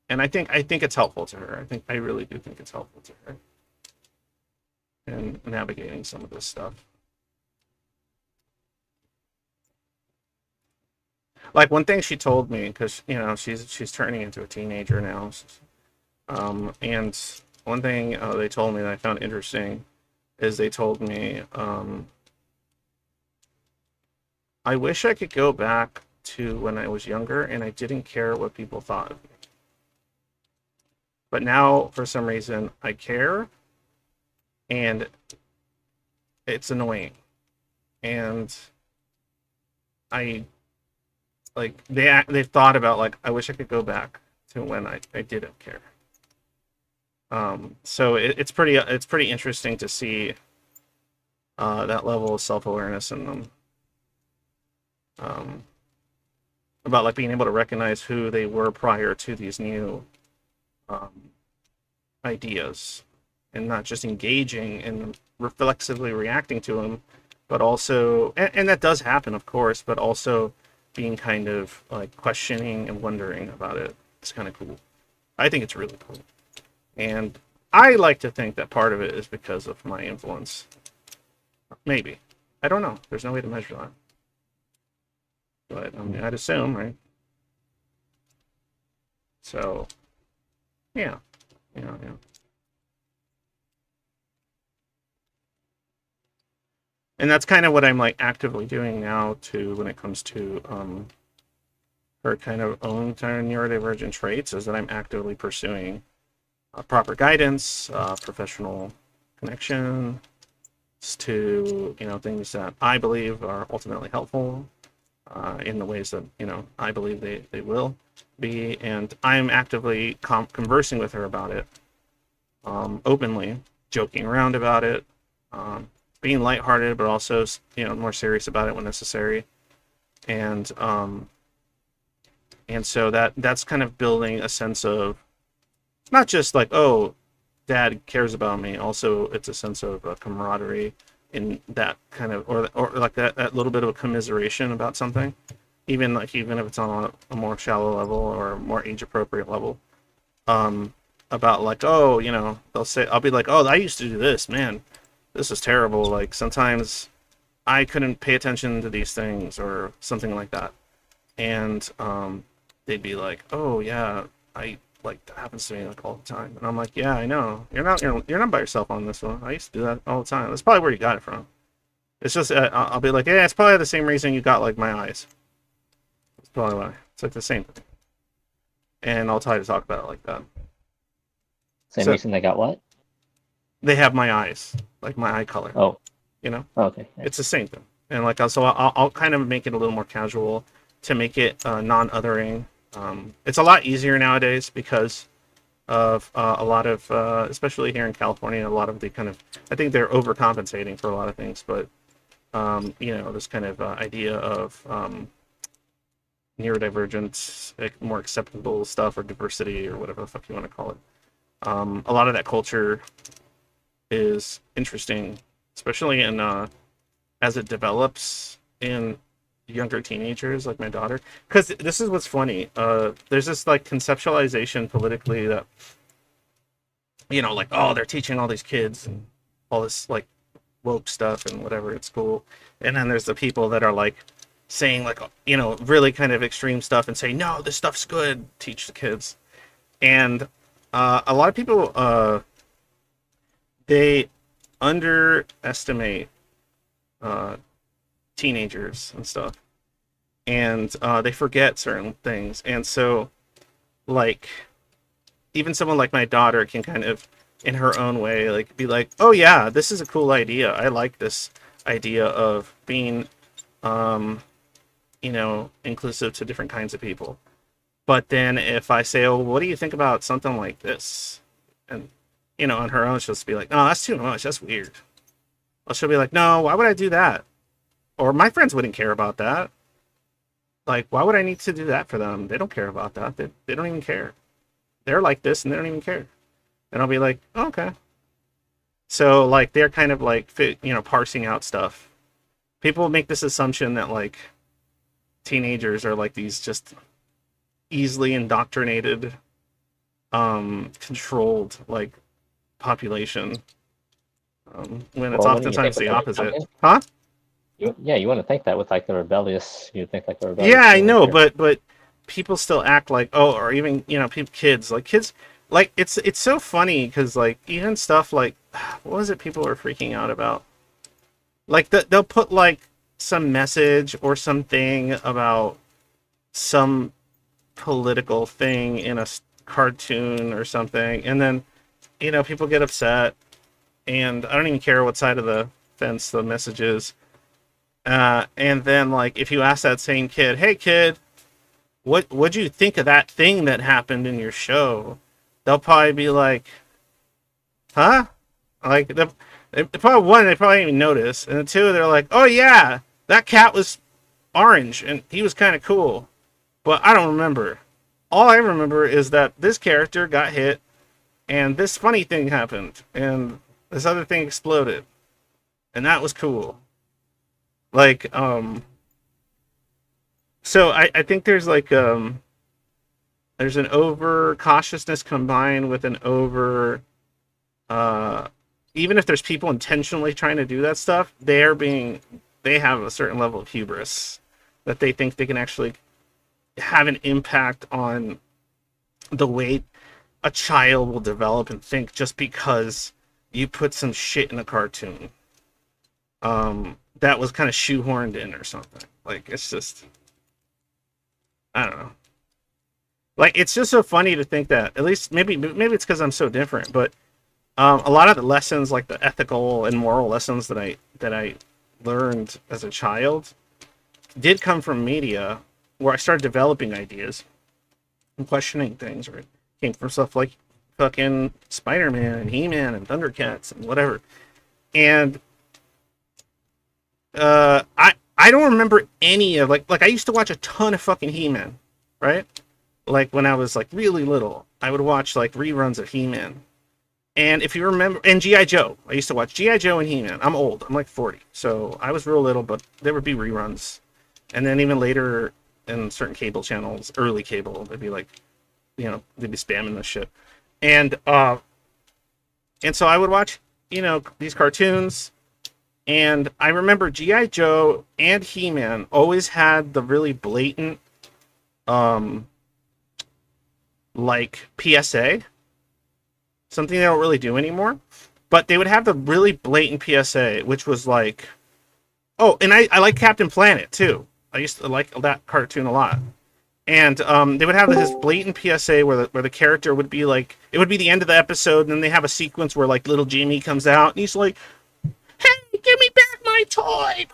I think it's helpful to her. I really do think it's helpful to her in navigating some of this stuff. Like one thing she told me, because she's turning into a teenager now, and one thing they told me that I found interesting is they told me, I wish I could go back to when I was younger and I didn't care what people thought of me. But now, for some reason, I care, and it's annoying. And they've thought about, like, I wish I could go back to when I didn't care. So it's pretty interesting to see that level of self-awareness in them. About like being able to recognize who they were prior to these new ideas, and not just engaging and reflexively reacting to them, but also, and that does happen, of course, but also being kind of like questioning and wondering about it. It's kind of cool. I think it's really cool. And I like to think that part of it is because of my influence. Maybe. I don't know. There's no way to measure that. But I mean, I'd assume, right? So, yeah. Yeah. And that's kind of what I'm like actively doing now too, when it comes to her kind of own kind of neurodivergent traits, is that I'm actively pursuing proper guidance, professional connection to things that I believe are ultimately helpful in the ways that I believe they will be, and I'm actively conversing with her about it, openly, joking around about it, being lighthearted, but also more serious about it when necessary, and so that's kind of building a sense of not just like, oh, dad cares about me. Also, it's a sense of camaraderie in that kind of, or like that little bit of a commiseration about something, even if it's on a more shallow level or a more age appropriate level. About like, oh, they'll say, I'll be like, oh, I used to do this, man. This is terrible. Like sometimes I couldn't pay attention to these things or something like that. And they'd be like, oh yeah, like that happens to me like all the time. And I'm like, yeah, I know. You're not by yourself on this one. I used to do that all the time. That's probably where you got it from. It's just I'll be like, yeah, it's probably the same reason you got like my eyes. That's probably why. It's like the same thing. And I'll try to talk about it like that. Same reason they got what? They have my eyes, like my eye color. Oh. Okay. Yeah. It's the same thing. And like so I'll kind of make it a little more casual to make it non-othering. It's a lot easier nowadays because of a lot of, especially here in California, a lot of the kind of, I think they're overcompensating for a lot of things, but, this kind of idea of neurodivergence, like more acceptable stuff, or diversity, or whatever the fuck you want to call it. A lot of that culture is interesting, especially in as it develops in younger teenagers like my daughter, because this is what's funny. There's this like conceptualization politically that like, oh, they're teaching all these kids and all this like woke stuff and whatever at school, and then there's the people that are like saying like really kind of extreme stuff and say, no, this stuff's good, teach the kids. And a lot of people they underestimate teenagers and stuff, and they forget certain things. And so, like, even someone like my daughter can kind of, in her own way, like, be like, oh yeah, this is a cool idea. I like this idea of being, inclusive to different kinds of people. But then if I say, oh, what do you think about something like this? And, on her own, she'll just be like, no, that's too much. That's weird. Or she'll be like, no, why would I do that? Or my friends wouldn't care about that. Like, why would I need to do that for them? They don't care about that. They don't even care. They're like this and they don't even care. And I'll be like, oh, okay. So, like, they're kind of like, parsing out stuff. People make this assumption that, like, teenagers are like these just easily indoctrinated, controlled, like, population. When it's oftentimes the opposite. Huh? You want to think that with, like, the rebellious, you think like the rebellious. Yeah, I know, but people still act like, oh, or even, kids, like, it's so funny, because, like, even stuff like, what was it people were freaking out about? Like, they'll put, like, some message or something about some political thing in a cartoon or something, and then, people get upset, and I don't even care what side of the fence the message is. And then, like, if you ask that same kid, hey kid, what'd you think of that thing that happened in your show? They'll probably be like, huh? Like, they probably, one, they probably didn't even notice, and two, they're like, oh yeah, that cat was orange and he was kind of cool, but I don't remember. All I remember is that this character got hit and this funny thing happened and this other thing exploded and that was cool. Like, so I think there's like, there's an over cautiousness combined with an over, even if there's people intentionally trying to do that stuff, they have a certain level of hubris that they think they can actually have an impact on the way a child will develop and think just because you put some shit in a cartoon that was kind of shoehorned in or something. Like, it's just, I don't know. Like, it's just so funny to think that, at least maybe it's because I'm so different, but a lot of the lessons, like the ethical and moral lessons that I learned as a child, did come from media, where I started developing ideas and questioning things. Or it came from stuff like fucking Spider-Man and He-Man and Thundercats and whatever. And I don't remember any of, like I used to watch a ton of fucking He-Man, right? Like, when I was, like, really little, I would watch, like, reruns of He-Man. And if you remember, and G.I. Joe. I used to watch G.I. Joe and He-Man. I'm old. I'm like 40. So I was real little, but there would be reruns. And then even later in certain cable channels, early cable, they'd be like, they'd be spamming this shit. And so I would watch, these cartoons. And I remember G.I. Joe and He-Man always had the really blatant, like, PSA. Something they don't really do anymore. But they would have the really blatant PSA, which was like... Oh, and I like Captain Planet, too. I used to like that cartoon a lot. And they would have this blatant PSA where the character would be like... It would be the end of the episode, and then they have a sequence where, like, little Jimmy comes out, and he's like, hey, give me back my toy!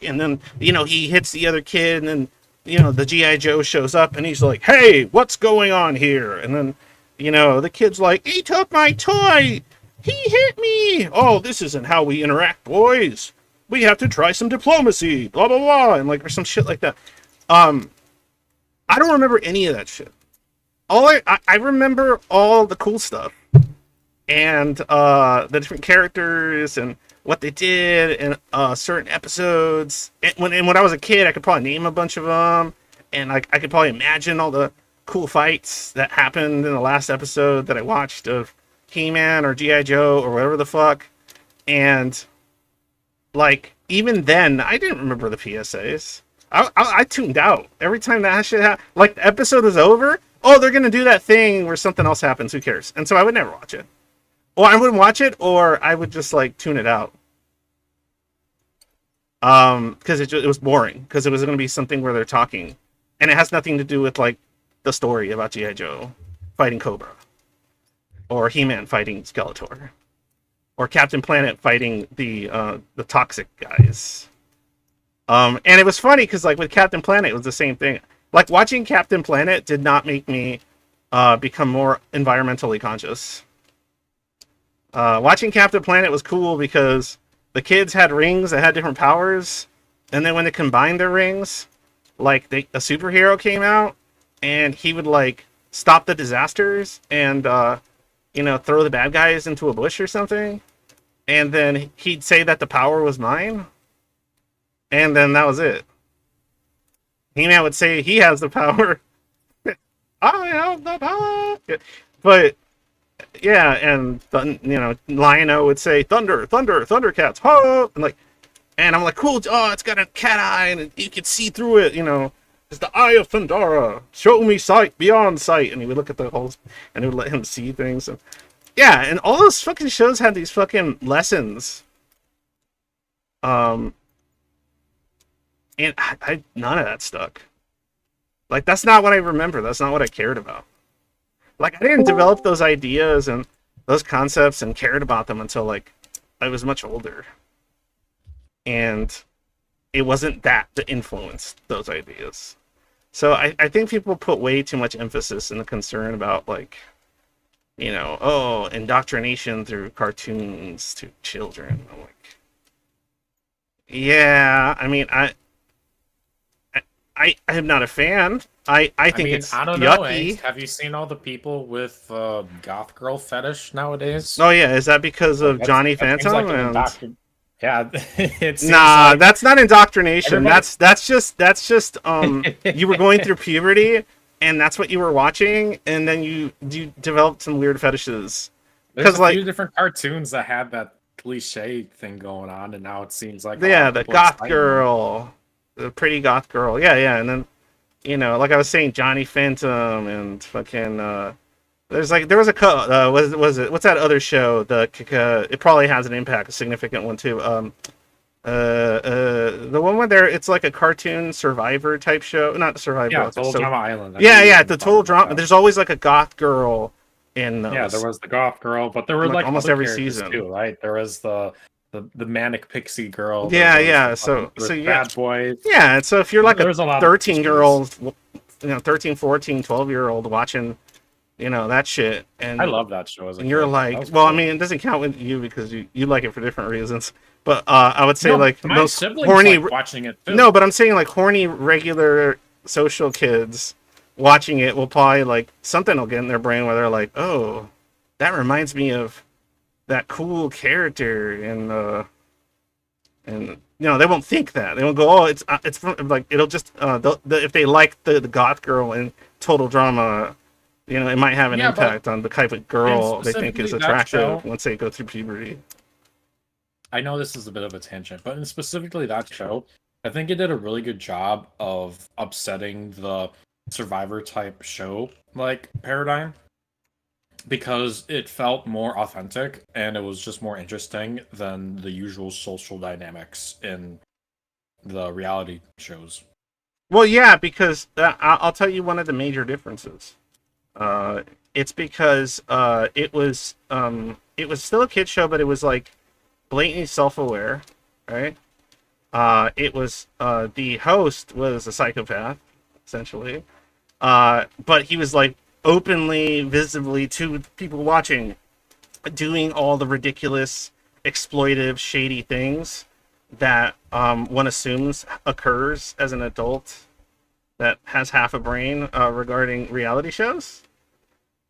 And then, he hits the other kid, and then, the G.I. Joe shows up, and he's like, hey, what's going on here? And then... the kid's like, he took my toy! He hit me! Oh, this isn't how we interact, boys! We have to try some diplomacy! Blah, blah, blah! And, like, or some shit like that. I don't remember any of that shit. I remember all the cool stuff. And, the different characters, and what they did, and, certain episodes. And when I was a kid, I could probably name a bunch of them. And, I could probably imagine all the cool fights that happened in the last episode that I watched of He-Man or G.I. Joe or whatever the fuck. And, like, even then, I didn't remember the PSAs. I tuned out. Every time that shit happened, like, the episode was over, oh, they're gonna do that thing where something else happens. Who cares? And so I would never watch it. Or I wouldn't watch it, or I would just like tune it out. Because it was boring. Because it was going to be something where they're talking, and it has nothing to do with like the story about GI Joe fighting Cobra, or He-Man fighting Skeletor, or Captain Planet fighting the toxic guys. And it was funny because like with Captain Planet, it was the same thing. Like watching Captain Planet did not make me become more environmentally conscious. Watching Captain Planet was cool because the kids had rings that had different powers, and then when they combined their rings, like a superhero came out, and he would like stop the disasters and throw the bad guys into a bush or something, and then he'd say that the power was mine, and then that was it. He-Man would say he has the power. I have the power. But yeah, and Lion-O would say thunder, thunder, thundercats, ho, and I'm like, cool. Oh, it's got a cat eye, and you can see through it. It's the eye of Thundara. Show me sight beyond sight, and he would look at the holes, and it would let him see things. And yeah, and all those fucking shows had these fucking lessons. And I none of that stuck. Like, that's not what I remember. That's not what I cared about. Like, I didn't develop those ideas and those concepts and cared about them until, like, I was much older. And it wasn't that influenced those ideas. So I think people put way too much emphasis in the concern about, like, indoctrination through cartoons to children. I'm like, yeah, I mean, I am not a fan. I think it's I don't yucky. know. Angst. Have you seen all the people with goth girl fetish nowadays? Oh yeah, is that because of Johnny Phantom? Yeah, that's not indoctrination. That's just you were going through puberty, and that's what you were watching, and then you developed some weird fetishes. There's a few different cartoons that had that cliche thing going on, and now it seems like the goth girl, the pretty goth girl. Yeah, and then like I was saying, Johnny Phantom and fucking there was a what's that other show? It probably has an impact, a significant one too. The one where it's like a cartoon Survivor type show, not Survivor. Yeah, Total Drama Island. Yeah, the Total Drama. There's always like a goth girl in those. Yeah, there was the goth girl, but there were like almost every season too, right? There was the manic pixie girl. Yeah. So bad boys. Yeah, and so if you're like a 13-year-old, 13, 14, 12-year-old watching, that shit, and I love that show. And you're like, well, I mean, it doesn't count with you because you like it for different reasons. But I would say like my most siblings horny like watching it too. No, but I'm saying like horny regular social kids watching it will probably like something will get in their brain where they're like, oh, that reminds me of that cool character, and they won't think that. They won't go, oh, it's from, like, it'll just if they like the goth girl in Total Drama, it might have an impact on the type of girl they think is attractive once they go through puberty. I know this is a bit of a tangent, but specifically that show, I think it did a really good job of upsetting the Survivor type show like paradigm, because it felt more authentic and it was just more interesting than the usual social dynamics in the reality shows. Well, yeah, because I'll tell you one of the major differences. It's because it was still a kid show, but it was like blatantly self-aware, right? It was the host was a psychopath, essentially, but he was like openly, visibly to people watching, doing all the ridiculous, exploitive, shady things that one assumes occurs as an adult that has half a brain regarding reality shows.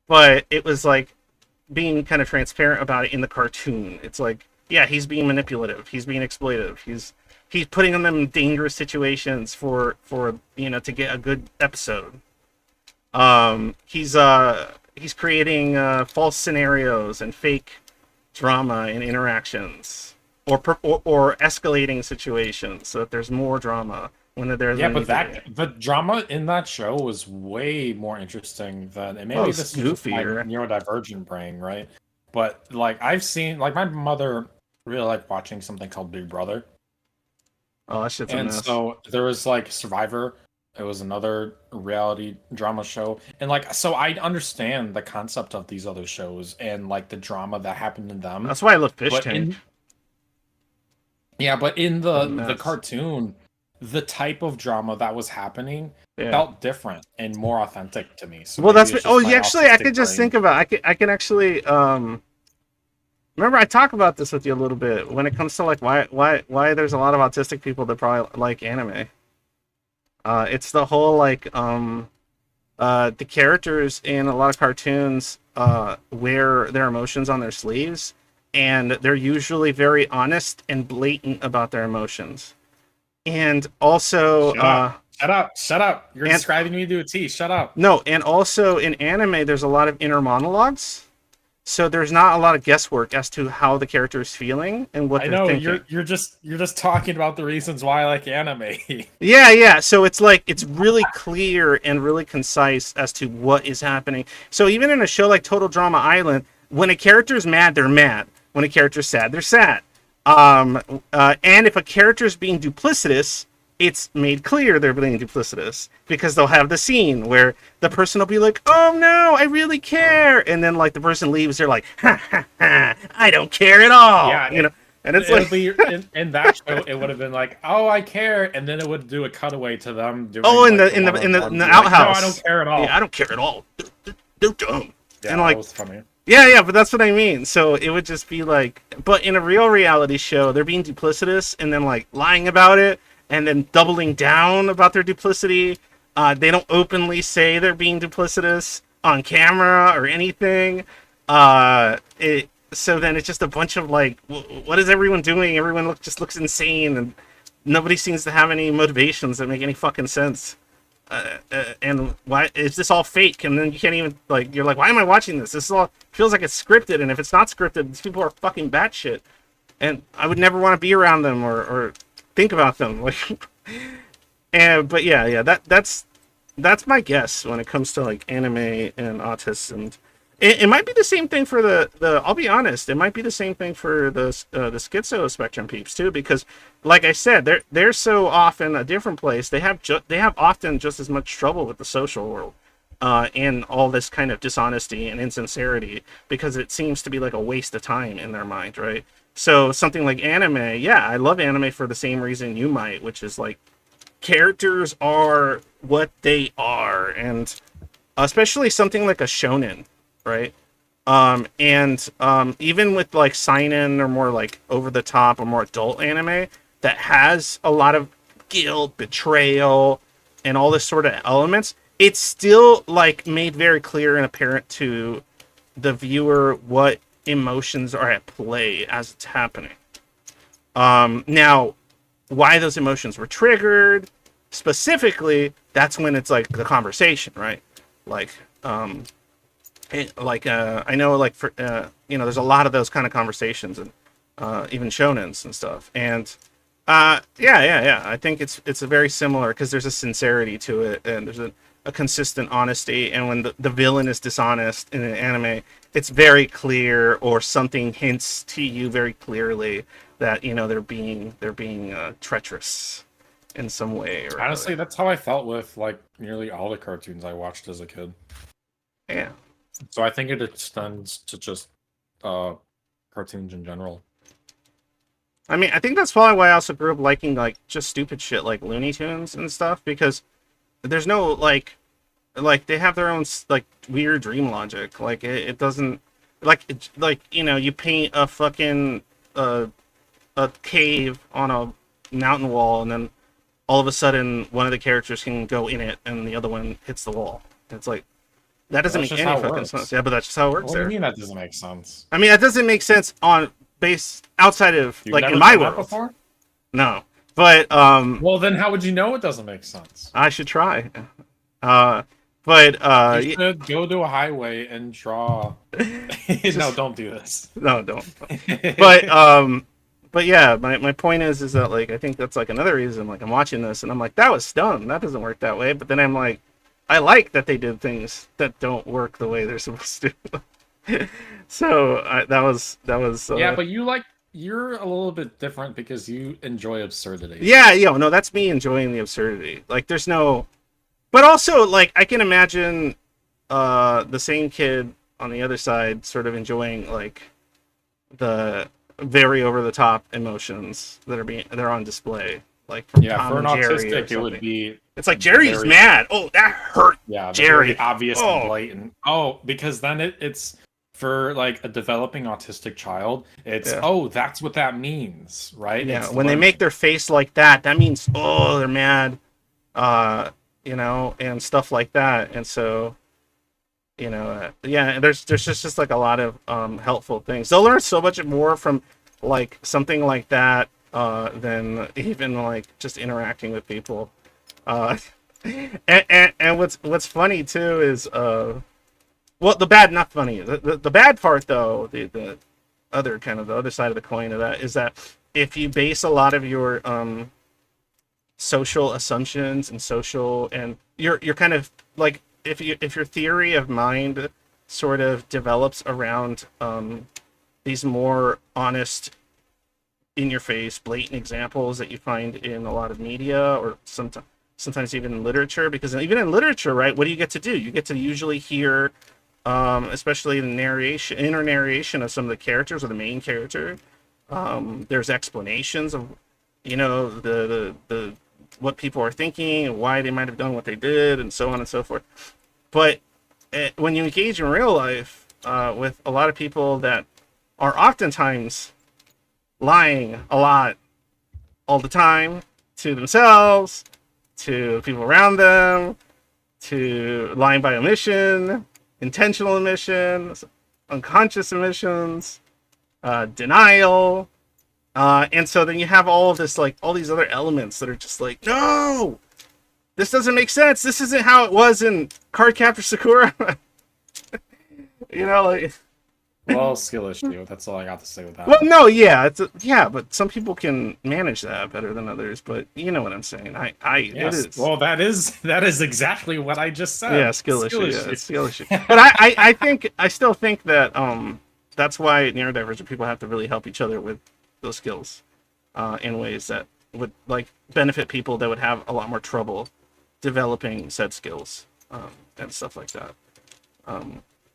But it was like being kind of transparent about it in the cartoon. It's like, yeah, he's being manipulative, he's being exploitive, he's putting them in dangerous situations for to get a good episode. He's creating false scenarios and fake drama and interactions, or escalating situations so that there's more drama when there's Yeah, but the drama in that show was way more interesting than, and maybe this is just my neurodivergent brain, right? But like I've seen, like my mother really liked watching something called Big Brother. Oh, that shit's a And mess. so there was like Survivor. It was another reality drama show. And like, so I understand the concept of these other shows and like the drama that happened in them. That's why I love Fish But Tank. but in the cartoon, the type of drama that was happening felt different and more authentic to me. So well, that's actually I could just think about I can actually remember I talk about this with you a little bit when it comes to like why there's a lot of autistic people that probably like anime. It's the whole like the characters in a lot of cartoons wear their emotions on their sleeves, and they're usually very honest and blatant about their emotions. And also Shut up. You're describing me to a T. Shut up. No, and also in anime there's a lot of inner monologues. So there's not a lot of guesswork as to how the character is feeling and what they're thinking. You're just talking about the reasons why I like anime. Yeah. So it's like it's really clear and really concise as to what is happening. So even in a show like Total Drama Island, when a character's mad, they're mad. When a character's sad, they're sad. And if a character's being duplicitous, it's made clear they're being duplicitous because they'll have the scene where the person will be like, "Oh no, I really care," and then like the person leaves, they're like, "Ha ha ha, I don't care at all." Yeah, you know, and it's like in that show, it would have been like, "Oh, I care," and then it would do a cutaway to them doing. Oh, in like, the outhouse. No, I don't care at all. Yeah, I don't care at all. They're dumb. Yeah, and like, that was funny. Yeah, but that's what I mean. So it would just be like, but in a real reality show, they're being duplicitous and then like lying about it. And then doubling down about their duplicity. They don't openly say they're being duplicitous on camera or anything. So then it's just a bunch of like, what is everyone doing? Everyone just looks insane, and nobody seems to have any motivations that make any fucking sense. And why is this all fake? And then you can't even like, you're like, why am I watching this? This all feels like it's scripted, and if it's not scripted, these people are fucking batshit. And I would never want to be around them or think about them. Like, but yeah, that's my guess when it comes to like anime and autists, and it might be the same thing for the I'll be honest, it might be the same thing for the schizo-spectrum peeps too, because like I said, they're so often a different place. They have often just as much trouble with the social world and all this kind of dishonesty and insincerity, because it seems to be like a waste of time in their mind, right? So something like anime, yeah, I love anime for the same reason you might, which is like characters are what they are, and especially something like a shonen, right? Even with like seinen or more like over the top or more adult anime that has a lot of guilt, betrayal, and all this sort of elements, it's still like made very clear and apparent to the viewer what emotions are at play as it's happening. Now, why those emotions were triggered specifically, that's when it's like the conversation, right? Like, I know, like, for there's a lot of those kind of conversations, and even shonens and stuff. And yeah, I think it's a very similar, because there's a sincerity to it, and there's a consistent honesty. And when the villain is dishonest in an anime, it's very clear, or something hints to you very clearly that they're being treacherous in some way. Or honestly, that's how I felt with like nearly all the cartoons I watched as a kid. Yeah. So I think it extends to just cartoons in general. I mean, I think that's probably why I also grew up liking like just stupid shit like Looney Tunes and stuff, because there's no like they have their own like weird dream logic. Like it doesn't you paint a fucking a cave on a mountain wall, and then all of a sudden one of the characters can go in it and the other one hits the wall. It's like, that doesn't make any fucking sense. Yeah, but that's just how it works. What do you mean that doesn't make sense? I mean, that doesn't make sense on base outside of like in my world. Before? No, but well, then how would you know it doesn't make sense? I should try. You should go to a highway and draw. No, don't do this. No, don't. But but yeah, my point is that like I think that's like another reason like I'm watching this and I'm like that was dumb, that doesn't work that way. But then I'm like, I like that they did things that don't work the way they're supposed to. So Yeah, but you're a little bit different because you enjoy absurdity. Yeah, no, that's me enjoying the absurdity. Like there's no, but also like I can imagine the same kid on the other side sort of enjoying like the very over the top emotions that they're on display, like from Tom for an and Jerry autistic, it would be. It's like Jerry's mad. Oh, that hurt. Yeah, Jerry, obvious and blatant. Oh, because then it's for like a developing autistic child. It's that's what that means, right? Yeah, it's when they make their face like that, that means they're mad, and stuff like that. And so, there's just like a lot of helpful things. They'll learn so much more from like something like that than even like just interacting with people. And what's funny too is the bad part though, the other side of the coin of that is that if you base a lot of your social assumptions and you're kind of like if your theory of mind sort of develops around these more honest, in your face, blatant examples that you find in a lot of media or sometimes even in literature, because even in literature, right, what do you get to do? You get to usually hear especially the inner narration of some of the characters or the main character. There's explanations of the what people are thinking and why they might have done what they did and so on and so forth. But when you engage in real life with a lot of people that are oftentimes lying a lot all the time to themselves, to people around them, to lying by omission, intentional omissions, unconscious omissions, denial, and so then you have all of this, like all these other elements that are just like, no, this doesn't make sense. This isn't how it was in Cardcaptor Sakura. Like. Well, skill issue. That's all I got to say with that. Well, no, yeah, but some people can manage that better than others. But you know what I'm saying. Yes. It is. Well, that is exactly what I just said. Yeah, skill issue. Yeah, it's skill issue. But I still think that that's why neurodivergent people have to really help each other with those skills, in ways that would like benefit people that would have a lot more trouble developing said skills, and stuff like that.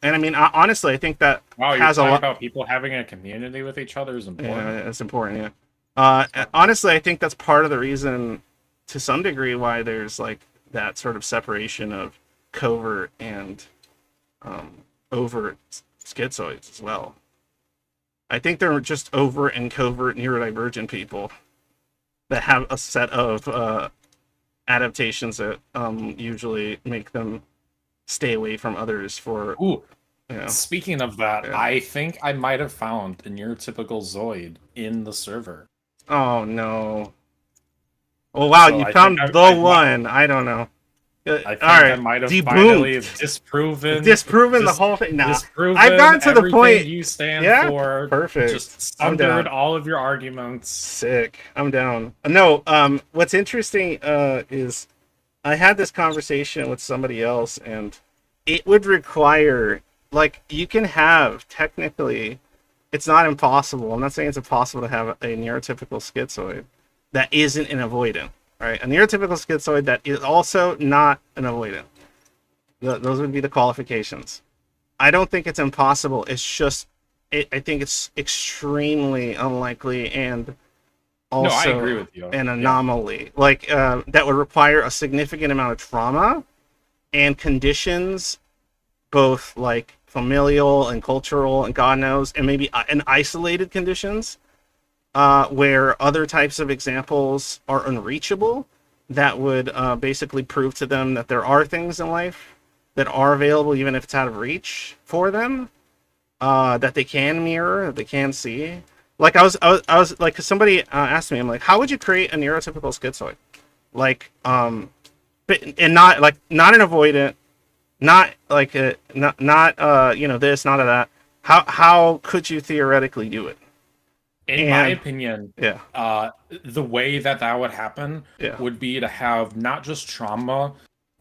And I mean, honestly, I think that has a lot about people having a community with each other is important. Yeah, it's important. Yeah. Honestly, I think that's part of the reason, to some degree, why there's like that sort of separation of covert and overt schizoids as well. I think there are just overt and covert neurodivergent people that have a set of adaptations that usually make them stay away from others for. Ooh. Speaking of that, I think I might have found a neurotypical Zoid in the server. Oh no! Oh wow, so you found the one. I don't know. I think I might have finally disproven the whole thing. Nah, I've gotten to the point you stand for. Perfect. Just sundered all of your arguments. Sick. I'm down. No. What's interesting is I had this conversation with somebody else, and it would require. Like, you can have, technically, it's not impossible. I'm not saying it's impossible to have a neurotypical schizoid that isn't an avoidant, right? A neurotypical schizoid that is also not an avoidant. Those would be the qualifications. I don't think it's impossible. It's just, I think it's extremely unlikely and also I agree with you. An anomaly. Like, that would require a significant amount of trauma and conditions, both like familial and cultural and God knows, and maybe in isolated conditions where other types of examples are unreachable, that would basically prove to them that there are things in life that are available even if it's out of reach for them, that they can mirror, that they can see. Like I was like, somebody asked me, I'm like, how would you create a neurotypical schizoid? Like, but and not an avoidant, not like this, not of that. How could you theoretically do it? In my opinion, yeah, the way that would happen yeah, would be to have not just trauma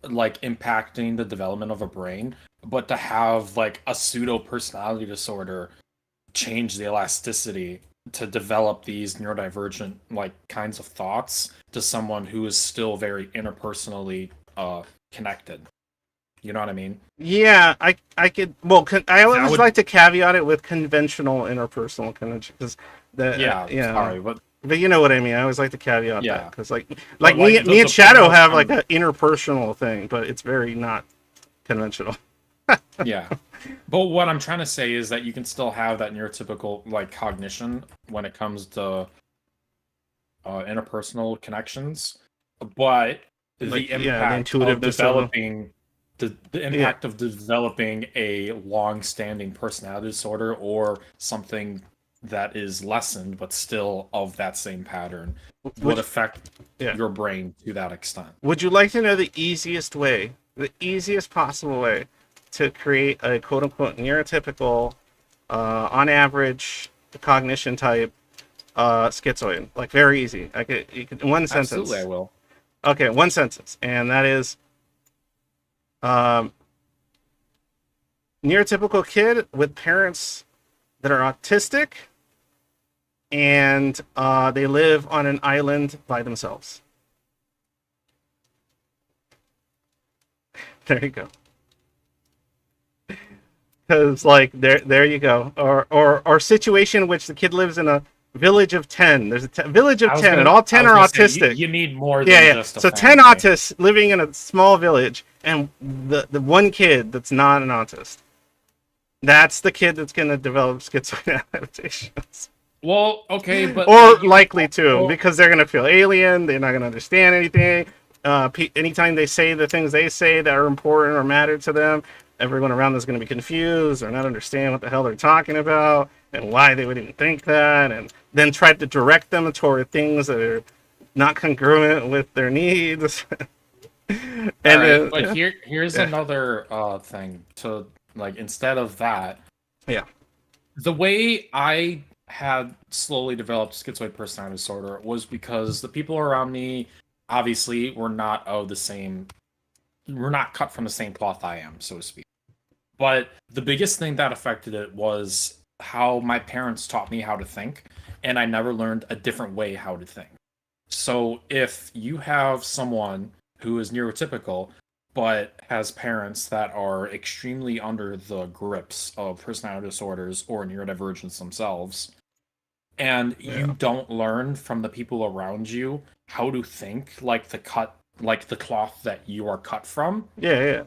like impacting the development of a brain, but to have like a pseudo personality disorder change the elasticity to develop these neurodivergent like kinds of thoughts to someone who is still very interpersonally connected. You know what I mean? yeah. I could. Well, I That always would, like to caveat it with conventional interpersonal connection because yeah, yeah. sorry, But you know what I mean. I always like to caveat that yeah. because like But me like the and Shadow point have of like an interpersonal thing, but it's very not conventional. yeah. But what I'm trying to say is that you can still have that neurotypical like cognition when it comes to interpersonal connections, but Like the yeah, the impact intuitive of disorder. developing the Yeah, impact of developing a long-standing personality disorder or something that is lessened but still of that same pattern would which affect yeah. your brain to that extent. Would you like to know the easiest possible way to create a quote unquote neurotypical, on average cognition type schizoid? Like very easy. You could in one Absolutely, I sentence. will. Okay, one sentence, and that is um, neurotypical kid with parents that are autistic, and they live on an island by themselves. There you go. Because like there you go. Or situation in which the kid lives in a village of 10. There's a village of 10, and all 10 are autistic. You need more Yeah, than yeah. just a So 10 family. autists living in a small village, and the one kid that's not an autist. That's the kid that's going to develop schizoid adaptations. Well, okay, but Or like, likely to, well, because they're going to feel alien. They're not going to understand anything. Anytime they say the things they say that are important or matter to them, everyone around them is going to be confused or not understand what the hell they're talking about and why they would even think that, and then try to direct them toward things that are not congruent with their needs. And all right, then, but here's yeah. another thing to like instead of that, Yeah. the way I had slowly developed schizoid personality disorder was because the people around me obviously were not of the same were not cut from the same cloth I am, so to speak. But the biggest thing that affected it was how my parents taught me how to think, and I never learned a different way how to think. So if you have someone who is neurotypical but has parents that are extremely under the grips of personality disorders or neurodivergence themselves, and you Yeah. don't learn from the people around you how to think like the cloth that you are cut from, Yeah.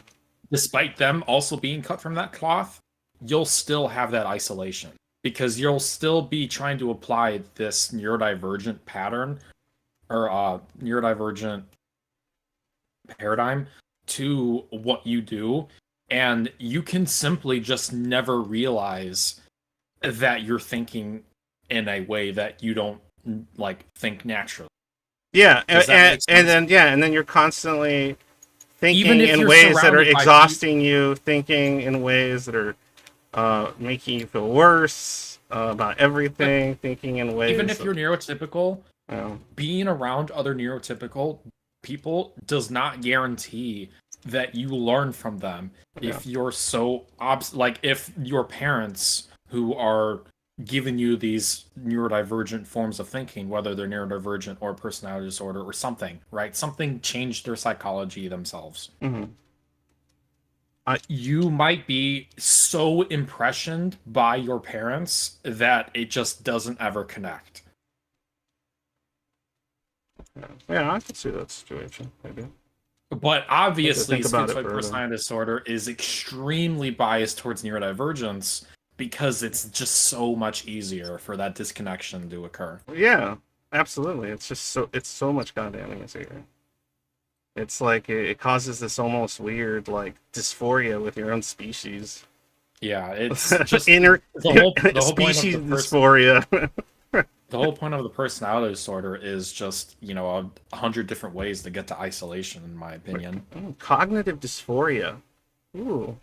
despite them also being cut from that cloth, you'll still have that isolation because you'll still be trying to apply this neurodivergent pattern or neurodivergent paradigm to what you do, and you can simply just never realize that you're thinking in a way that you don't like think naturally. Yeah, Does that make sense? and then you're constantly Even thinking if in you're ways that are surrounded by exhausting you, thinking in ways that are making you feel worse about but everything, thinking in ways even if you're neurotypical, know, being around other neurotypical people does not guarantee that you learn from them yeah, if you're so like if your parents who are giving you these neurodivergent forms of thinking, whether they're neurodivergent or personality disorder or something, right? Something changed their psychology themselves. hmm You might be so impressioned by your parents that it just doesn't ever connect. yeah, I can see that situation. Maybe But I have to obviously, think about it schizoid further. personality disorder is extremely biased towards neurodivergence because it's just so much easier for that disconnection to occur. Yeah, absolutely. It's so much goddamn easier. It's like it causes this almost weird like dysphoria with your own species. Yeah, it's just Inner the whole point of species the dysphoria. the whole point of the personality disorder is just, you know, 100 different ways to get to isolation, in my opinion. Cognitive dysphoria. Ooh,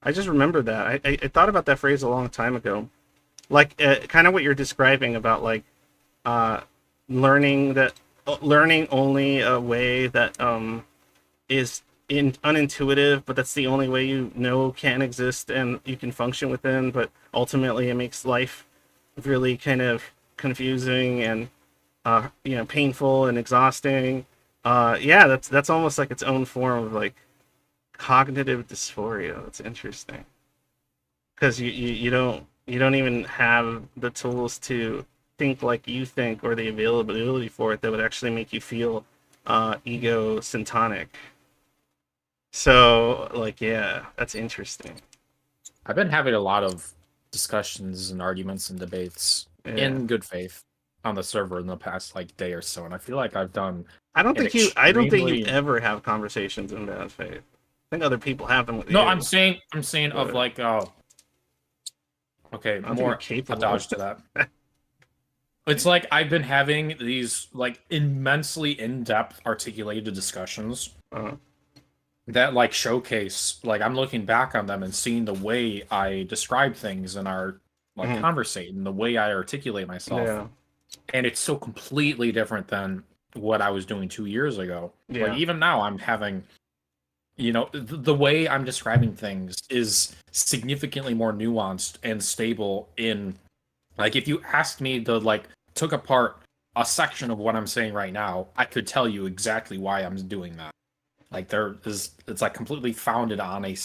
I just remembered that. I thought about that phrase a long time ago. like kind of what you're describing about like learning only a way that is unintuitive, but that's the only way you know can exist and you can function within. But ultimately, it makes life really kind of confusing and painful and exhausting. Yeah, that's almost like its own form of like cognitive dysphoria. That's interesting because you don't even have the tools to think like you think or the availability for it that would actually make you feel ego-syntonic. So, like, yeah, that's interesting. I've been having a lot of discussions and arguments and debates in good faith on the server in the past like day or so, and I feel like I've done. I don't think you ever have conversations in bad faith. I think other people have them with you. No, I'm saying of like okay, more a dodge to that. It's like I've been having these like immensely in-depth articulated discussions that like showcase, like I'm looking back on them and seeing the way I describe things in our like conversating, the way I articulate myself. Yeah. And it's so completely different than what I was doing 2 years ago. Yeah. Like even now I'm having, the way I'm describing things is significantly more nuanced and stable in, like, if you asked me to, like, took apart a section of what I'm saying right now, I could tell you exactly why I'm doing that. Like, it's, like, completely founded on a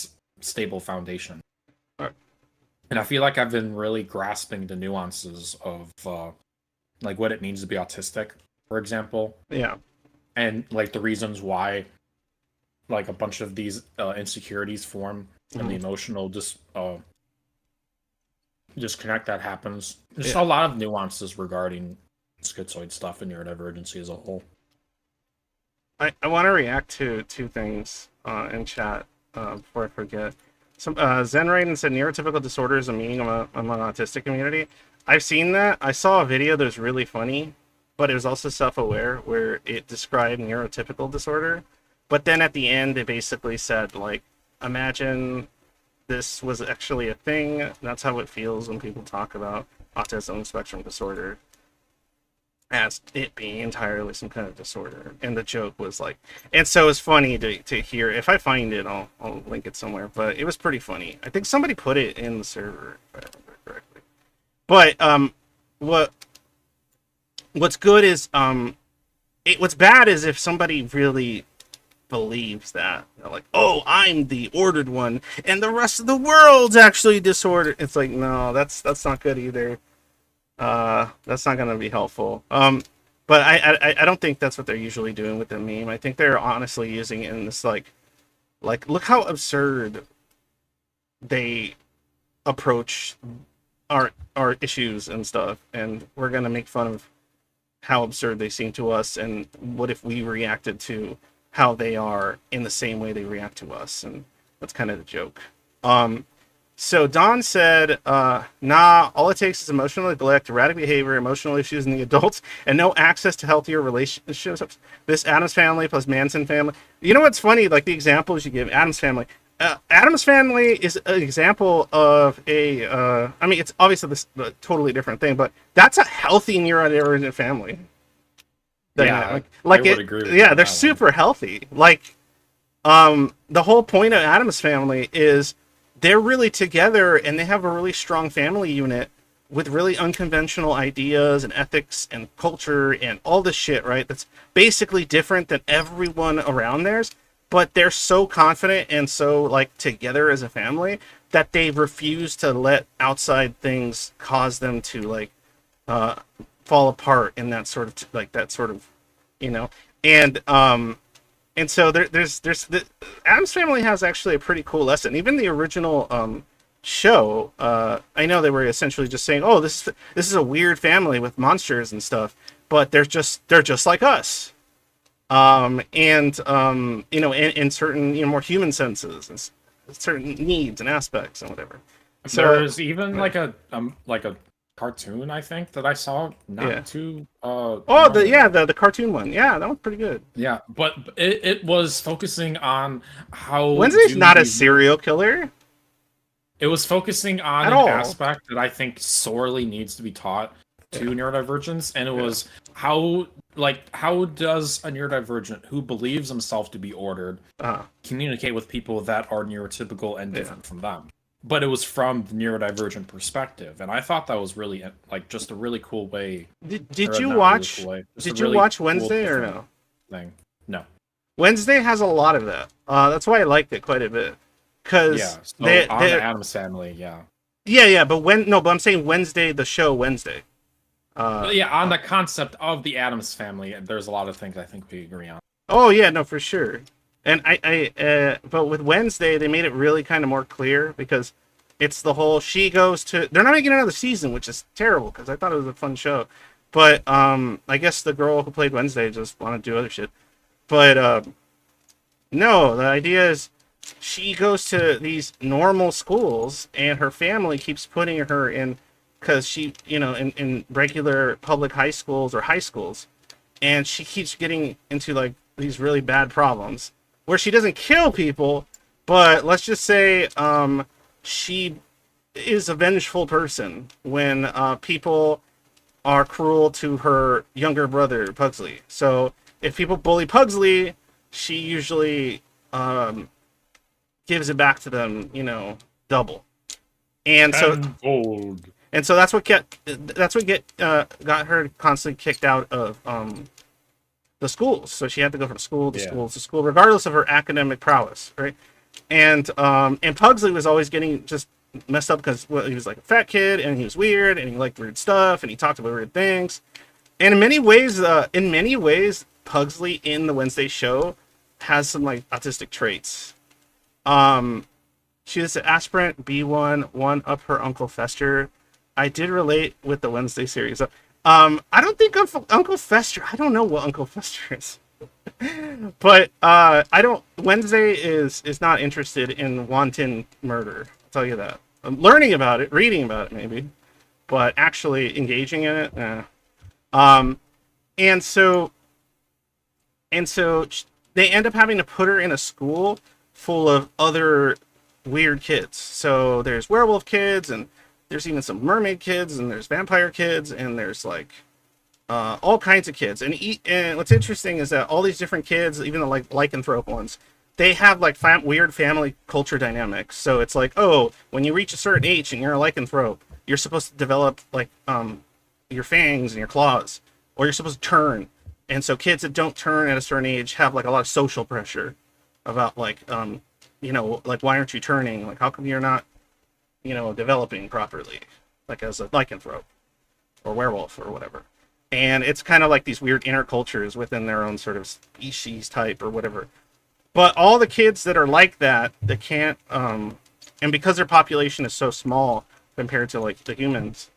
stable foundation. Right. And I feel like I've been really grasping the nuances of, like, what it means to be autistic, for example. Yeah. And, like, the reasons why, like, a bunch of these insecurities form and the emotional disconnect that happens. Just a lot of nuances regarding schizoid stuff and neurodivergency as a whole. I want to react to two things in chat before I forget. Zen Raiden said neurotypical disorder is a meaning among autistic community. I've seen that. I saw a video that was really funny, but it was also self-aware where it described neurotypical disorder. But then at the end, it basically said, like, imagine this was actually a thing. That's how it feels when people talk about autism spectrum disorder as it being entirely some kind of disorder. And the joke was like, and so it's funny to hear. If I find it, I'll link it somewhere. But it was pretty funny. I think somebody put it in the server, if I remember correctly. But what's good is what's bad is if somebody really believes that. They're like, oh, I'm the ordered one and the rest of the world's actually disordered. It's like, no, that's not good either. That's not gonna be helpful. But I don't think that's what they're usually doing with the meme. I think they're honestly using it in this like look how absurd they approach our issues and stuff, and we're gonna make fun of how absurd they seem to us, and what if we reacted to how they are in the same way they react to us, and that's kind of the joke. So Don said, nah, all it takes is emotional neglect, erratic behavior, emotional issues in the adults, and no access to healthier relationships. This Addams Family plus Manson family. You know what's funny? Like the examples you give, Addams Family. Addams Family is an example of a, I mean, it's obviously this a totally different thing, but that's a healthy neurodivergent family. Yeah, I would agree with yeah, they're super healthy. Like, the whole point of Addams Family is they're really together and they have a really strong family unit with really unconventional ideas and ethics and culture and all this shit, right? That's basically different than everyone around theirs, but they're so confident and so like together as a family that they refuse to let outside things cause them to like fall apart in that sort of and so there's the Addams Family has actually a pretty cool lesson. Even the original show, I know they were essentially just saying, oh, this is a weird family with monsters and stuff, but they're just like us, in certain more human senses and certain needs and aspects and whatever. So there's even like a cartoon, I think, that I saw too the cartoon one. Yeah, that one's pretty good. Yeah, but it was focusing on how Wednesday's not a serial killer. It was focusing on At an all. aspect that I think sorely needs to be taught to neurodivergents, and it was how does a neurodivergent who believes himself to be ordered communicate with people that are neurotypical and different from them? But it was from the neurodivergent perspective, and I thought that was really like just a really cool way. Did you watch? Really cool way, did you watch Wednesday or no? Thing. No. Wednesday has a lot of that. That's why I liked it quite a bit. Cause on the Addams Family, yeah, but I'm saying Wednesday, the show Wednesday. On the concept of the Addams Family, there's a lot of things I think we agree on. Oh yeah, no, for sure. And but with Wednesday, they made it really kind of more clear because it's the whole she goes to. They're not making another season, which is terrible because I thought it was a fun show. But I guess the girl who played Wednesday just wanted to do other shit. But no, the idea is she goes to these normal schools, and her family keeps putting her in because she, in regular public high schools or high schools, and she keeps getting into like these really bad problems where she doesn't kill people, but let's just say she is a vengeful person when people are cruel to her younger brother Pugsley. So if people bully Pugsley, she usually gives it back to them, double. And so that's what got her constantly kicked out of the schools. So she had to go from school to school to school, regardless of her academic prowess, right? And Pugsley was always getting just messed up because he was like a fat kid, and he was weird, and he liked weird stuff, and he talked about weird things. And in many ways, Pugsley in the Wednesday show has some like autistic traits. She was an aspirant B1, one up her Uncle Fester. I did relate with the Wednesday series. I don't think Uncle Fester. I don't know what Uncle Fester is, but Wednesday is not interested in wanton murder. I'll tell you that. I'm learning about it, reading about it maybe, but actually engaging in it. And so they end up having to put her in a school full of other weird kids. So there's werewolf kids, and there's even some mermaid kids, and there's vampire kids, and there's like all kinds of kids. And what's interesting is that all these different kids, even the like lycanthrope ones, they have like weird family culture dynamics. So it's like, oh, when you reach a certain age and you're a lycanthrope, you're supposed to develop like your fangs and your claws, or you're supposed to turn. And so kids that don't turn at a certain age have like a lot of social pressure about like like, why aren't you turning? Like, how come you're not developing properly, like as a lycanthrope or werewolf or whatever. And it's kind of like these weird inner cultures within their own sort of species type or whatever. But all the kids that are like that can't and because their population is so small compared to like the humans,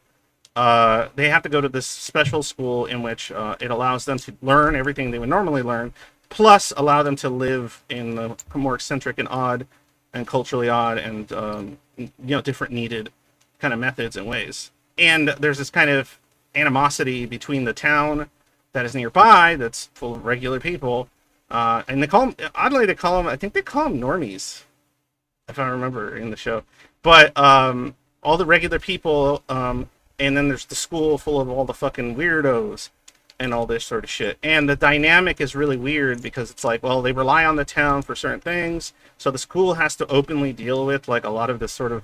they have to go to this special school in which it allows them to learn everything they would normally learn, plus allow them to live in the more eccentric and odd and culturally odd and different needed kind of methods and ways. And there's this kind of animosity between the town that is nearby that's full of regular people, and they call them, oddly they call them, I think they call them normies, if I remember in the show. But all the regular people, and then there's the school full of all the fucking weirdos and all this sort of shit. And the dynamic is really weird because it's like, well, they rely on the town for certain things, so the school has to openly deal with like a lot of this sort of,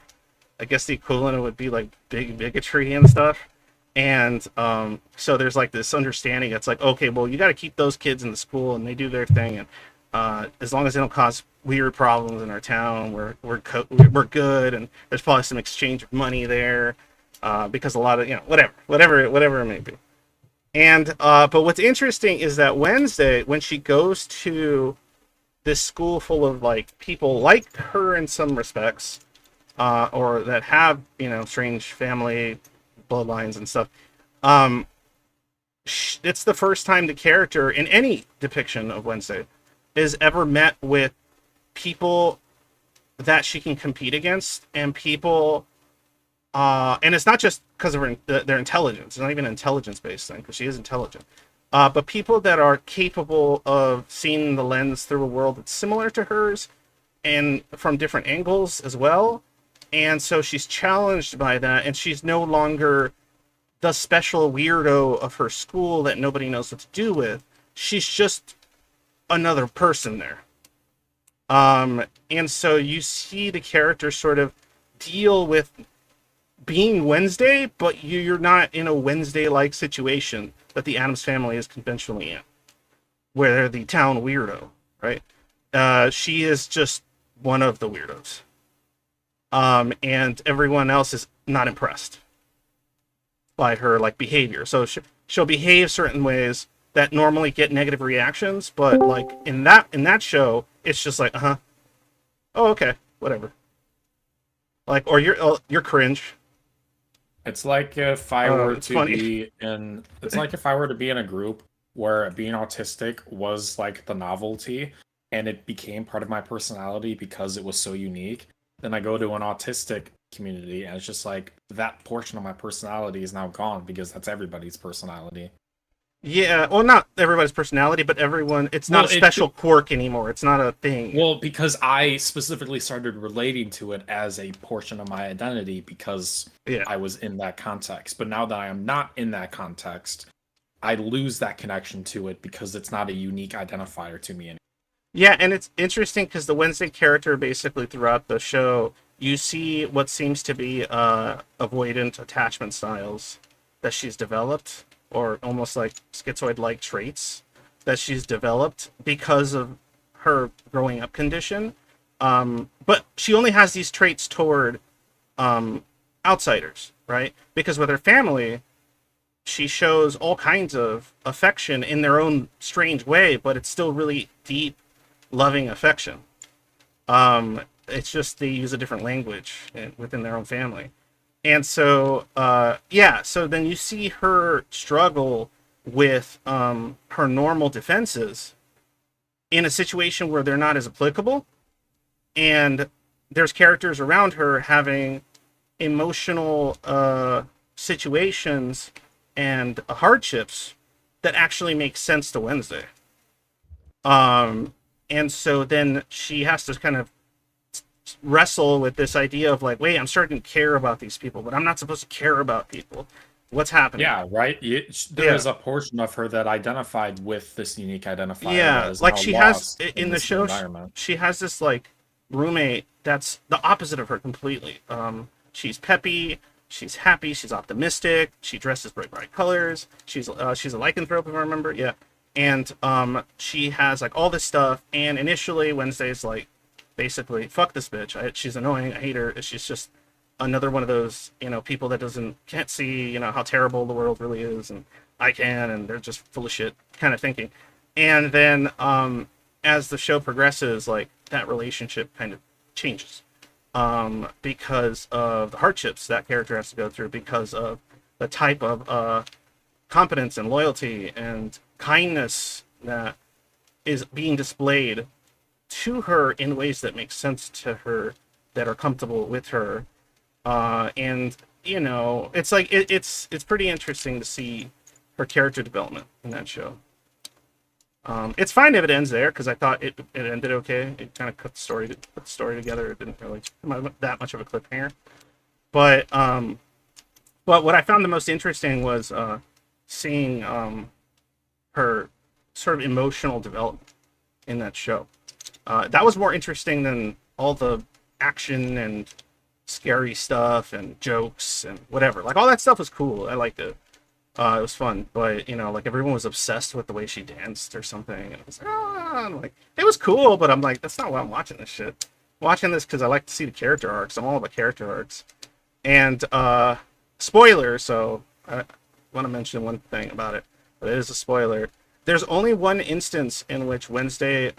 I guess the equivalent would be like bigotry and stuff. And so there's like this understanding that's like, okay, well, you got to keep those kids in the school and they do their thing, and as long as they don't cause weird problems in our town, we're good. And there's probably some exchange of money there, because a lot of whatever it may be. And but what's interesting is that Wednesday, when she goes to this school full of like people like her in some respects, or that have strange family bloodlines and stuff, it's the first time the character in any depiction of Wednesday is ever met with people that she can compete against, and people. And it's not just because of their intelligence. It's not even an intelligence-based thing, because she is intelligent. But people that are capable of seeing the lens through a world that's similar to hers, and from different angles as well. And so she's challenged by that, and she's no longer the special weirdo of her school that nobody knows what to do with. She's just another person there. And so you see the character sort of deal with being Wednesday, but you're not in a Wednesday-like situation that the Addams Family is conventionally in, where they're the town weirdo, right? She is just one of the weirdos. And everyone else is not impressed by her like behavior. So she'll behave certain ways that normally get negative reactions, but like in that show, it's just like, oh, okay, whatever. Like, or you're cringe. It's like if I were to funny. be in. It's like if I were to be in a group where being autistic was like the novelty, and it became part of my personality because it was so unique. Then I go to an autistic community, and it's just like that portion of my personality is now gone because that's everybody's personality. Yeah, well, not everybody's personality, but everyone. It's not a special quirk anymore. It's not a thing. Well, because I specifically started relating to it as a portion of my identity because I was in that context. But now that I am not in that context, I lose that connection to it because it's not a unique identifier to me anymore. Yeah, and it's interesting because the Wednesday character, basically throughout the show, you see what seems to be avoidant attachment styles that she's developed, or almost like schizoid-like traits that she's developed because of her growing up condition. But she only has these traits toward outsiders, right? Because with her family, she shows all kinds of affection in their own strange way, but it's still really deep, loving affection. It's just they use a different language within their own family. And so, so then you see her struggle with her normal defenses in a situation where they're not as applicable. And there's characters around her having emotional situations and hardships that actually make sense to Wednesday. And so then she has to kind of wrestle with this idea of like, wait, I'm starting to care about these people, but I'm not supposed to care about people. What's happening? Yeah, right. There is a portion of her that identified with this unique identifier. Yeah, like she has in the show. She has this like roommate that's the opposite of her completely. She's peppy. She's happy. She's optimistic. She dresses bright colors. She's a lycanthrope, if I remember. Yeah, and she has like all this stuff. And initially, Wednesday's like, basically, fuck this bitch. She's annoying. I hate her. She's just another one of those, people that can't see, how terrible the world really is, and I can, and they're just full of shit kind of thinking. And then as the show progresses, like that relationship kind of changes because of the hardships that character has to go through, because of the type of competence and loyalty and kindness that is being displayed to her in ways that make sense to her, that are comfortable with her. And it's like it's pretty interesting to see her character development in that show. It's fine if it ends there, because I thought it ended okay. It kind of put the story together. It didn't really that much of a cliffhanger. But what I found the most interesting was seeing her sort of emotional development in that show. That was more interesting than all the action and scary stuff and jokes and whatever. Like, all that stuff was cool. I liked it. It was fun. But, like, everyone was obsessed with the way she danced or something. And it was like, it was cool, but I'm like, that's not why I'm watching this shit. I'm watching this because I like to see the character arcs. I'm all about character arcs. And, spoiler, so I want to mention one thing about it, but it is a spoiler. There's only one instance in which Wednesday,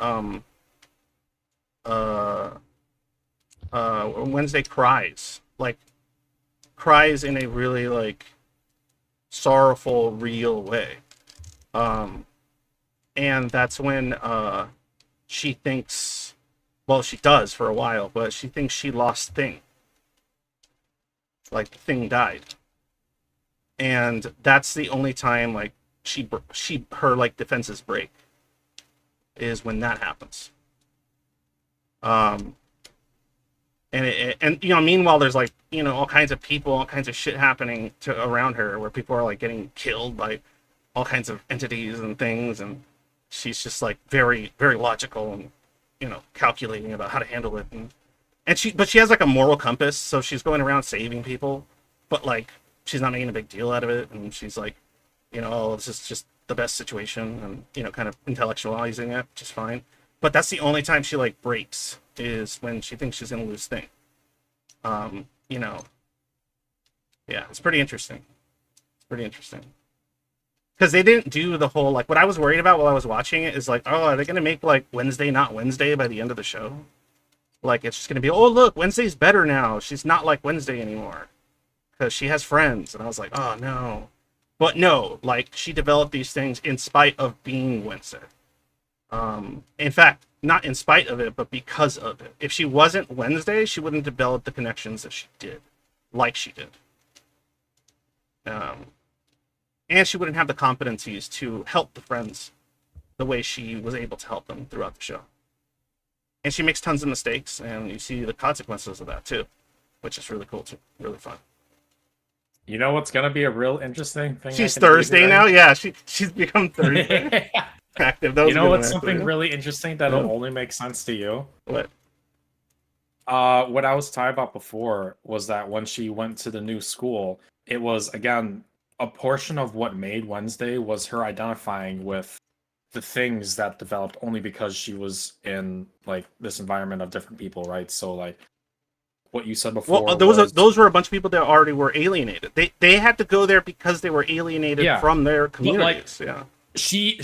Wednesday cries in a really like sorrowful, real way. And that's when she thinks, well, she does for a while, but she thinks she lost Thing. Like, Thing died. And that's the only time like her like defenses break, is when that happens. and you know, meanwhile, there's like, you know, all kinds of people, all kinds of shit happening around her, where people are like getting killed by all kinds of entities and things, and she's just like very, very logical and, you know, calculating about how to handle it, and she has like a moral compass, so she's going around saving people, but like she's not making a big deal out of it, and she's like, you know, oh, this is just the best situation, and, you know, kind of intellectualizing it, which is fine. But that's the only time she like breaks, is when she thinks she's gonna lose thing. You know, yeah, it's pretty interesting. It's pretty interesting. Because they didn't do the whole, like, what I was worried about while I was watching it is like, oh, are they gonna make like Wednesday not Wednesday by the end of the show? Like, it's just gonna be, oh look, Wednesday's better now. She's not like Wednesday anymore because she has friends. And I was like, oh no. But no, like, she developed these things in spite of being Wednesday. In fact, not in spite of it, but because of it. If she wasn't Wednesday, she wouldn't develop the connections that she did, like she did. And she wouldn't have the competencies to help the friends the way she was able to help them throughout the show. And she makes tons of mistakes, and you see the consequences of that too, which is really cool too, really fun. You know what's gonna be a real interesting thing? She's Thursday now. Yeah, she's become Thursday. Active. You know what's something really interesting that'll only make sense to you? What? What I was talking about before was that when she went to the new school, it was, again, a portion of what made Wednesday was her identifying with the things that developed only because she was in like this environment of different people, right? So like what you said before. Well, those were a bunch of people that already were alienated. They had to go there because they were alienated from their communities. Like, yeah. She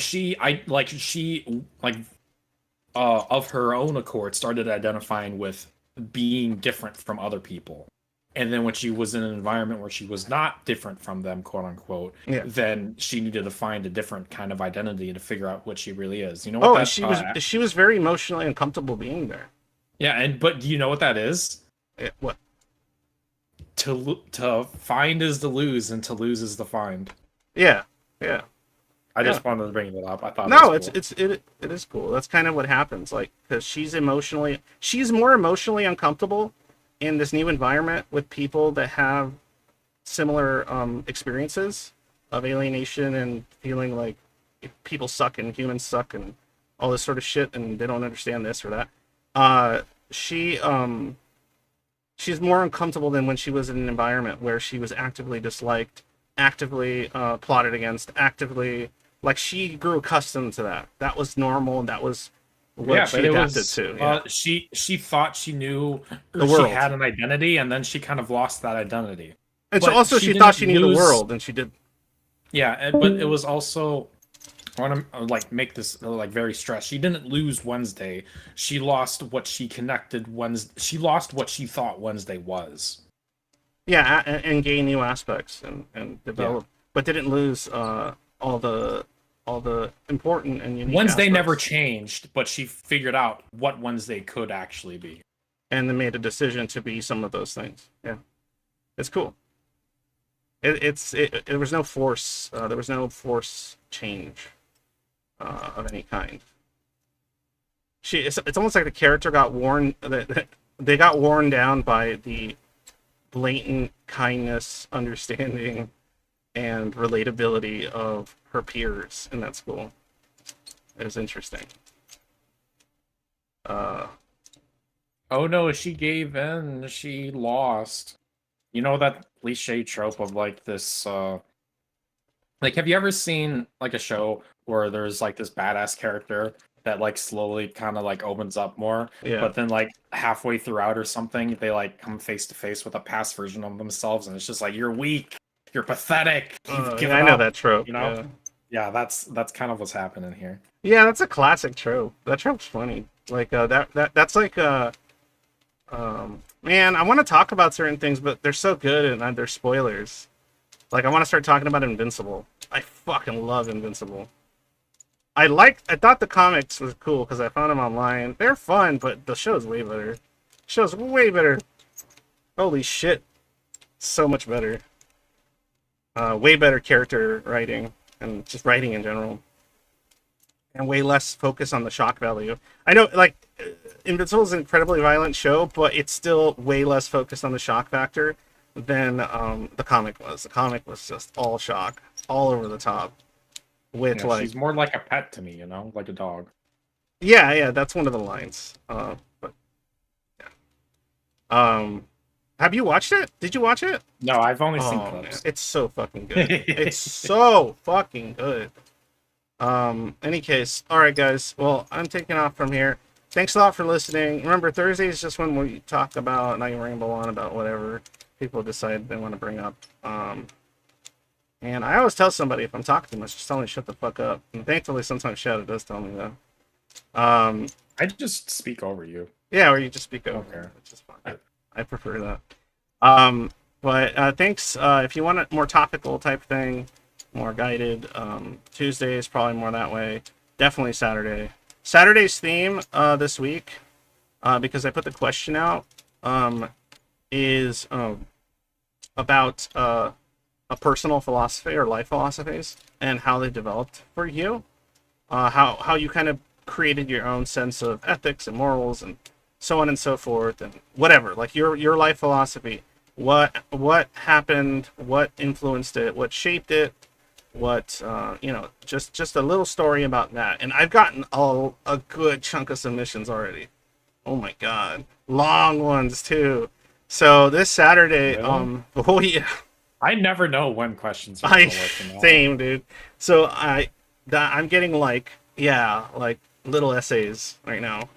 of her own accord started identifying with being different from other people, and then when she was in an environment where she was not different from them, quote unquote, then she needed to find a different kind of identity to figure out what she really is. You know what? She was very emotionally uncomfortable being there. Yeah, but do you know what that is? What? To find is to lose, and to lose is to find. Yeah. I just wanted to bring it up. I thought it is cool. That's kind of what happens, like, because she's more emotionally uncomfortable in this new environment with people that have similar experiences of alienation and feeling like people suck and humans suck and all this sort of shit, and they don't understand this or that. She's more uncomfortable than when she was in an environment where she was actively disliked, actively plotted against, actively, like, she grew accustomed to that. That was normal, and that was what she adapted to. Yeah. She thought she knew the world. She had an identity, and then she kind of lost that identity. And so also she thought she knew the world, and she did. Yeah, but it was also, I want to like make this like very stressed. She didn't lose Wednesday. She lost what she connected Wednesday. She lost what she thought Wednesday was. Yeah, and gain new aspects and develop, but didn't lose all the important and unique Wednesday aspects. Never changed, but she figured out what Wednesday could actually be, and then made a decision to be some of those things. Yeah, it's cool. There was no force. There was no force change of any kind. It's almost like the character got worn. They got worn down by the blatant kindness, understanding, and relatability of her peers in that school. It was interesting. Oh no, she gave in. She lost. You know that cliche trope of like this, like, have you ever seen like a show where there's like this badass character that like slowly kind of like opens up more, but then like halfway throughout or something, they like come face to face with a past version of themselves, and it's just like, you're weak, you're pathetic. I know that trope. You know, yeah, that's kind of what's happening here. Yeah, that's a classic trope. That trope's funny. Like that's like man, I want to talk about certain things, but they're so good and they're spoilers. Like, I want to start talking about Invincible. I fucking love Invincible. I thought the comics was cool because I found them online. They're fun, but the show's way better. Show's way better. Holy shit. So much better. Way better character writing and just writing in general. and way less focus on the shock value. I know, like, Invincible is an incredibly violent show, but it's still way less focused on the shock factor than the comic was. The comic was just all shock, all over the top. With like, she's more like a pet to me, like a dog. Yeah, that's one of the lines. But yeah. Have you watched it? Did you watch it? No, I've only seen clips. Man, it's so fucking good. It's so fucking good. Any case, all right, guys. Well, I'm taking off from here. Thanks a lot for listening. Remember, Thursday is just when we talk about, and I ramble on about whatever people decide they want to bring up. And I always tell somebody if I'm talking too much, just tell me shut the fuck up. And thankfully, sometimes Shadow does tell me that. I just speak over you. Yeah, or you just speak over. Okay. Which is fine. I prefer that. But thanks. If you want a more topical type thing, more guided, Tuesday is probably more that way. Definitely Saturday. Saturday's theme this week, because I put the question out, is about a personal philosophy or life philosophies and how they developed for you. How you kind of created your own sense of ethics and morals and so on and so forth, and whatever, like your life philosophy. What happened, what influenced it, what shaped it, what just a little story about that. And I've gotten a good chunk of submissions already. Oh my god, long ones too. So this Saturday, Really? oh yeah, I never know when questions are working out. same dude. So I'm getting like little essays right now.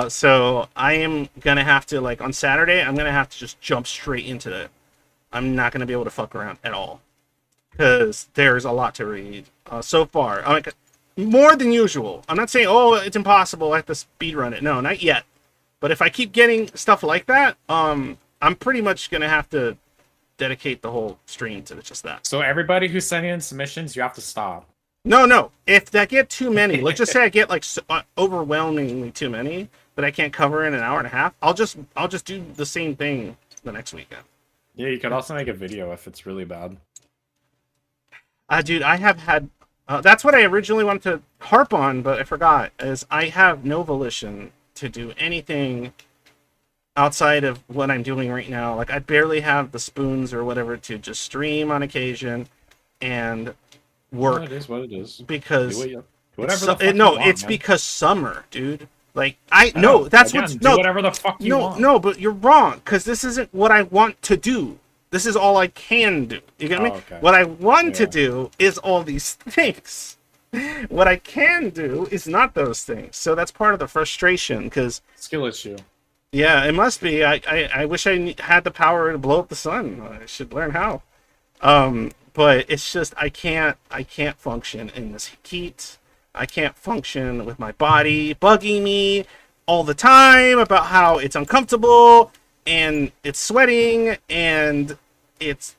So I am gonna have to, like, on Saturday, I'm gonna have to just jump straight into it. I'm not gonna be able to fuck around at all, because there's a lot to read so far. Like, more than usual. I'm not saying, oh, it's impossible, I have to speed run it. No, not yet. But if I keep getting stuff like that, I'm pretty much gonna have to dedicate the whole stream to just that. So everybody who's sending in submissions, you have to stop. No. If I get too many, let's just say I get like overwhelmingly too many that I can't cover in an hour and a half, I'll just do the same thing the next weekend. Yeah, you could also make a video if it's really bad. Dude, I have had. That's what I originally wanted to harp on, but I forgot. Is I have no volition to do anything outside of what I'm doing right now. Like, I barely have the spoons or whatever to just stream on occasion and work. Well, it is what it is. Because whatever the fuck you want, it's man. because summer, dude. Like, do whatever the fuck you want. No, but you're wrong, because this isn't what I want to do. This is all I can do. You get me? Okay. What I want to do is all these things. What I can do is not those things. So that's part of the frustration, because skill issue. Yeah, it must be. I wish I had the power to blow up the sun. I should learn how. But it's just I can't function in this heat. I can't function with my body bugging me all the time about how it's uncomfortable and it's sweating and it's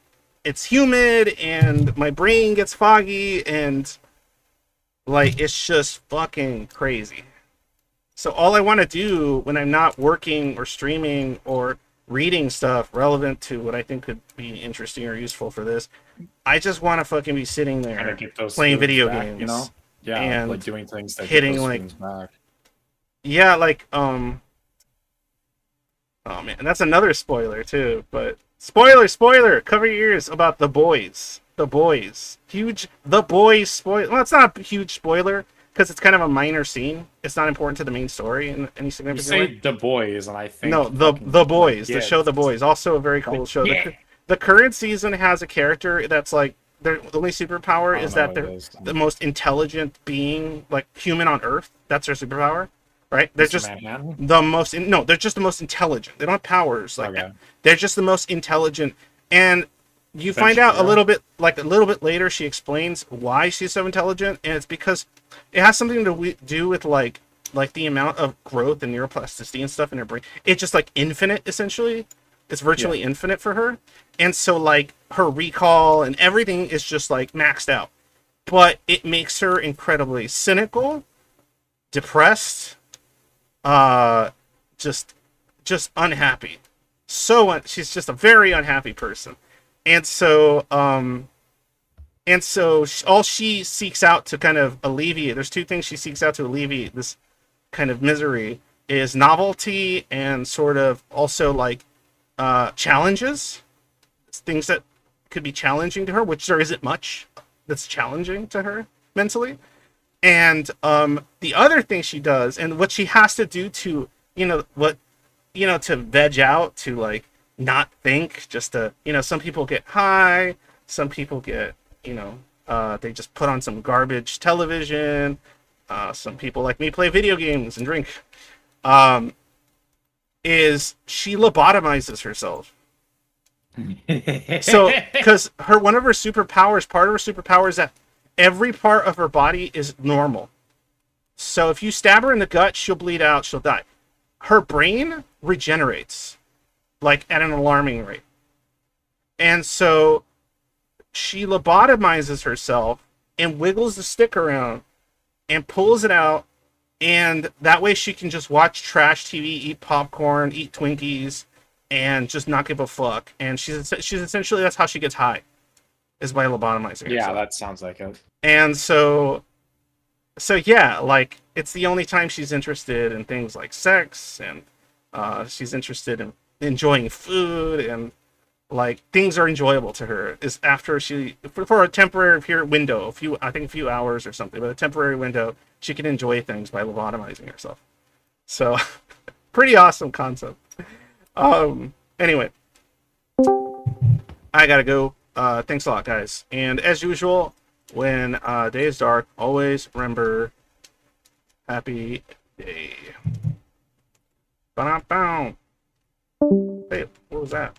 humid and my brain gets foggy and, like, it's just fucking crazy. So all I want to do when I'm not working or streaming or reading stuff relevant to what I think could be interesting or useful for this, I just want to fucking be sitting there playing video games. Yeah, and like doing things that hitting, get those like, things back. Yeah, like, oh man, and that's another spoiler too, but spoiler, cover your ears about The Boys. Huge The Boys spoiler. Well, it's not a huge spoiler, because it's kind of a minor scene. It's not important to the main story in any significant way. You say The Boys, and I think... No, The Boys, the show The Boys. Also a very cool show. Yeah. The current season has a character that's like, the only superpower is that they're the most intelligent being, like, human on Earth. That's their superpower, right? They're just Manhattan? they're just the most intelligent. They don't have powers. Like, they're just the most intelligent. And you find out a little bit later, she explains why she's so intelligent, and it's because it has something to do with like the amount of growth and neuroplasticity and stuff in her brain. It's just like infinite, essentially. It's virtually infinite for her. And so, like, her recall and everything is just, like, maxed out. But it makes her incredibly cynical, depressed, just unhappy. She's just a very unhappy person. And so, and And so all she seeks out to kind of alleviate, there's two things she seeks out to alleviate this kind of misery, is novelty and sort of also like challenges, things that could be challenging to her, which there isn't much that's challenging to her mentally. And the other thing she does, and what she has to do to, to veg out, to like not think, just to, some people get high, some people get, they just put on some garbage television. Some people like me play video games and drink. Is she lobotomizes herself. So, because one of her superpowers, part of her superpower is that every part of her body is normal. So if you stab her in the gut, she'll bleed out, she'll die. Her brain regenerates, like at an alarming rate. And so she lobotomizes herself and wiggles the stick around and pulls it out, and that way she can just watch trash TV, eat popcorn, eat Twinkies, and just not give a fuck. And she's essentially, that's how she gets high, is by lobotomizing herself. Yeah, that sounds like it. And so yeah, like, it's the only time she's interested in things like sex, and she's interested in enjoying food, and like things are enjoyable to her is after she, for a temporary window, a few hours or something, but a temporary window, she can enjoy things by lobotomizing herself. So pretty awesome concept. Anyway, I gotta go. Thanks a lot, guys. And as usual, when day is dark, always remember, happy day. Ba-dum-bum. Hey, what was that?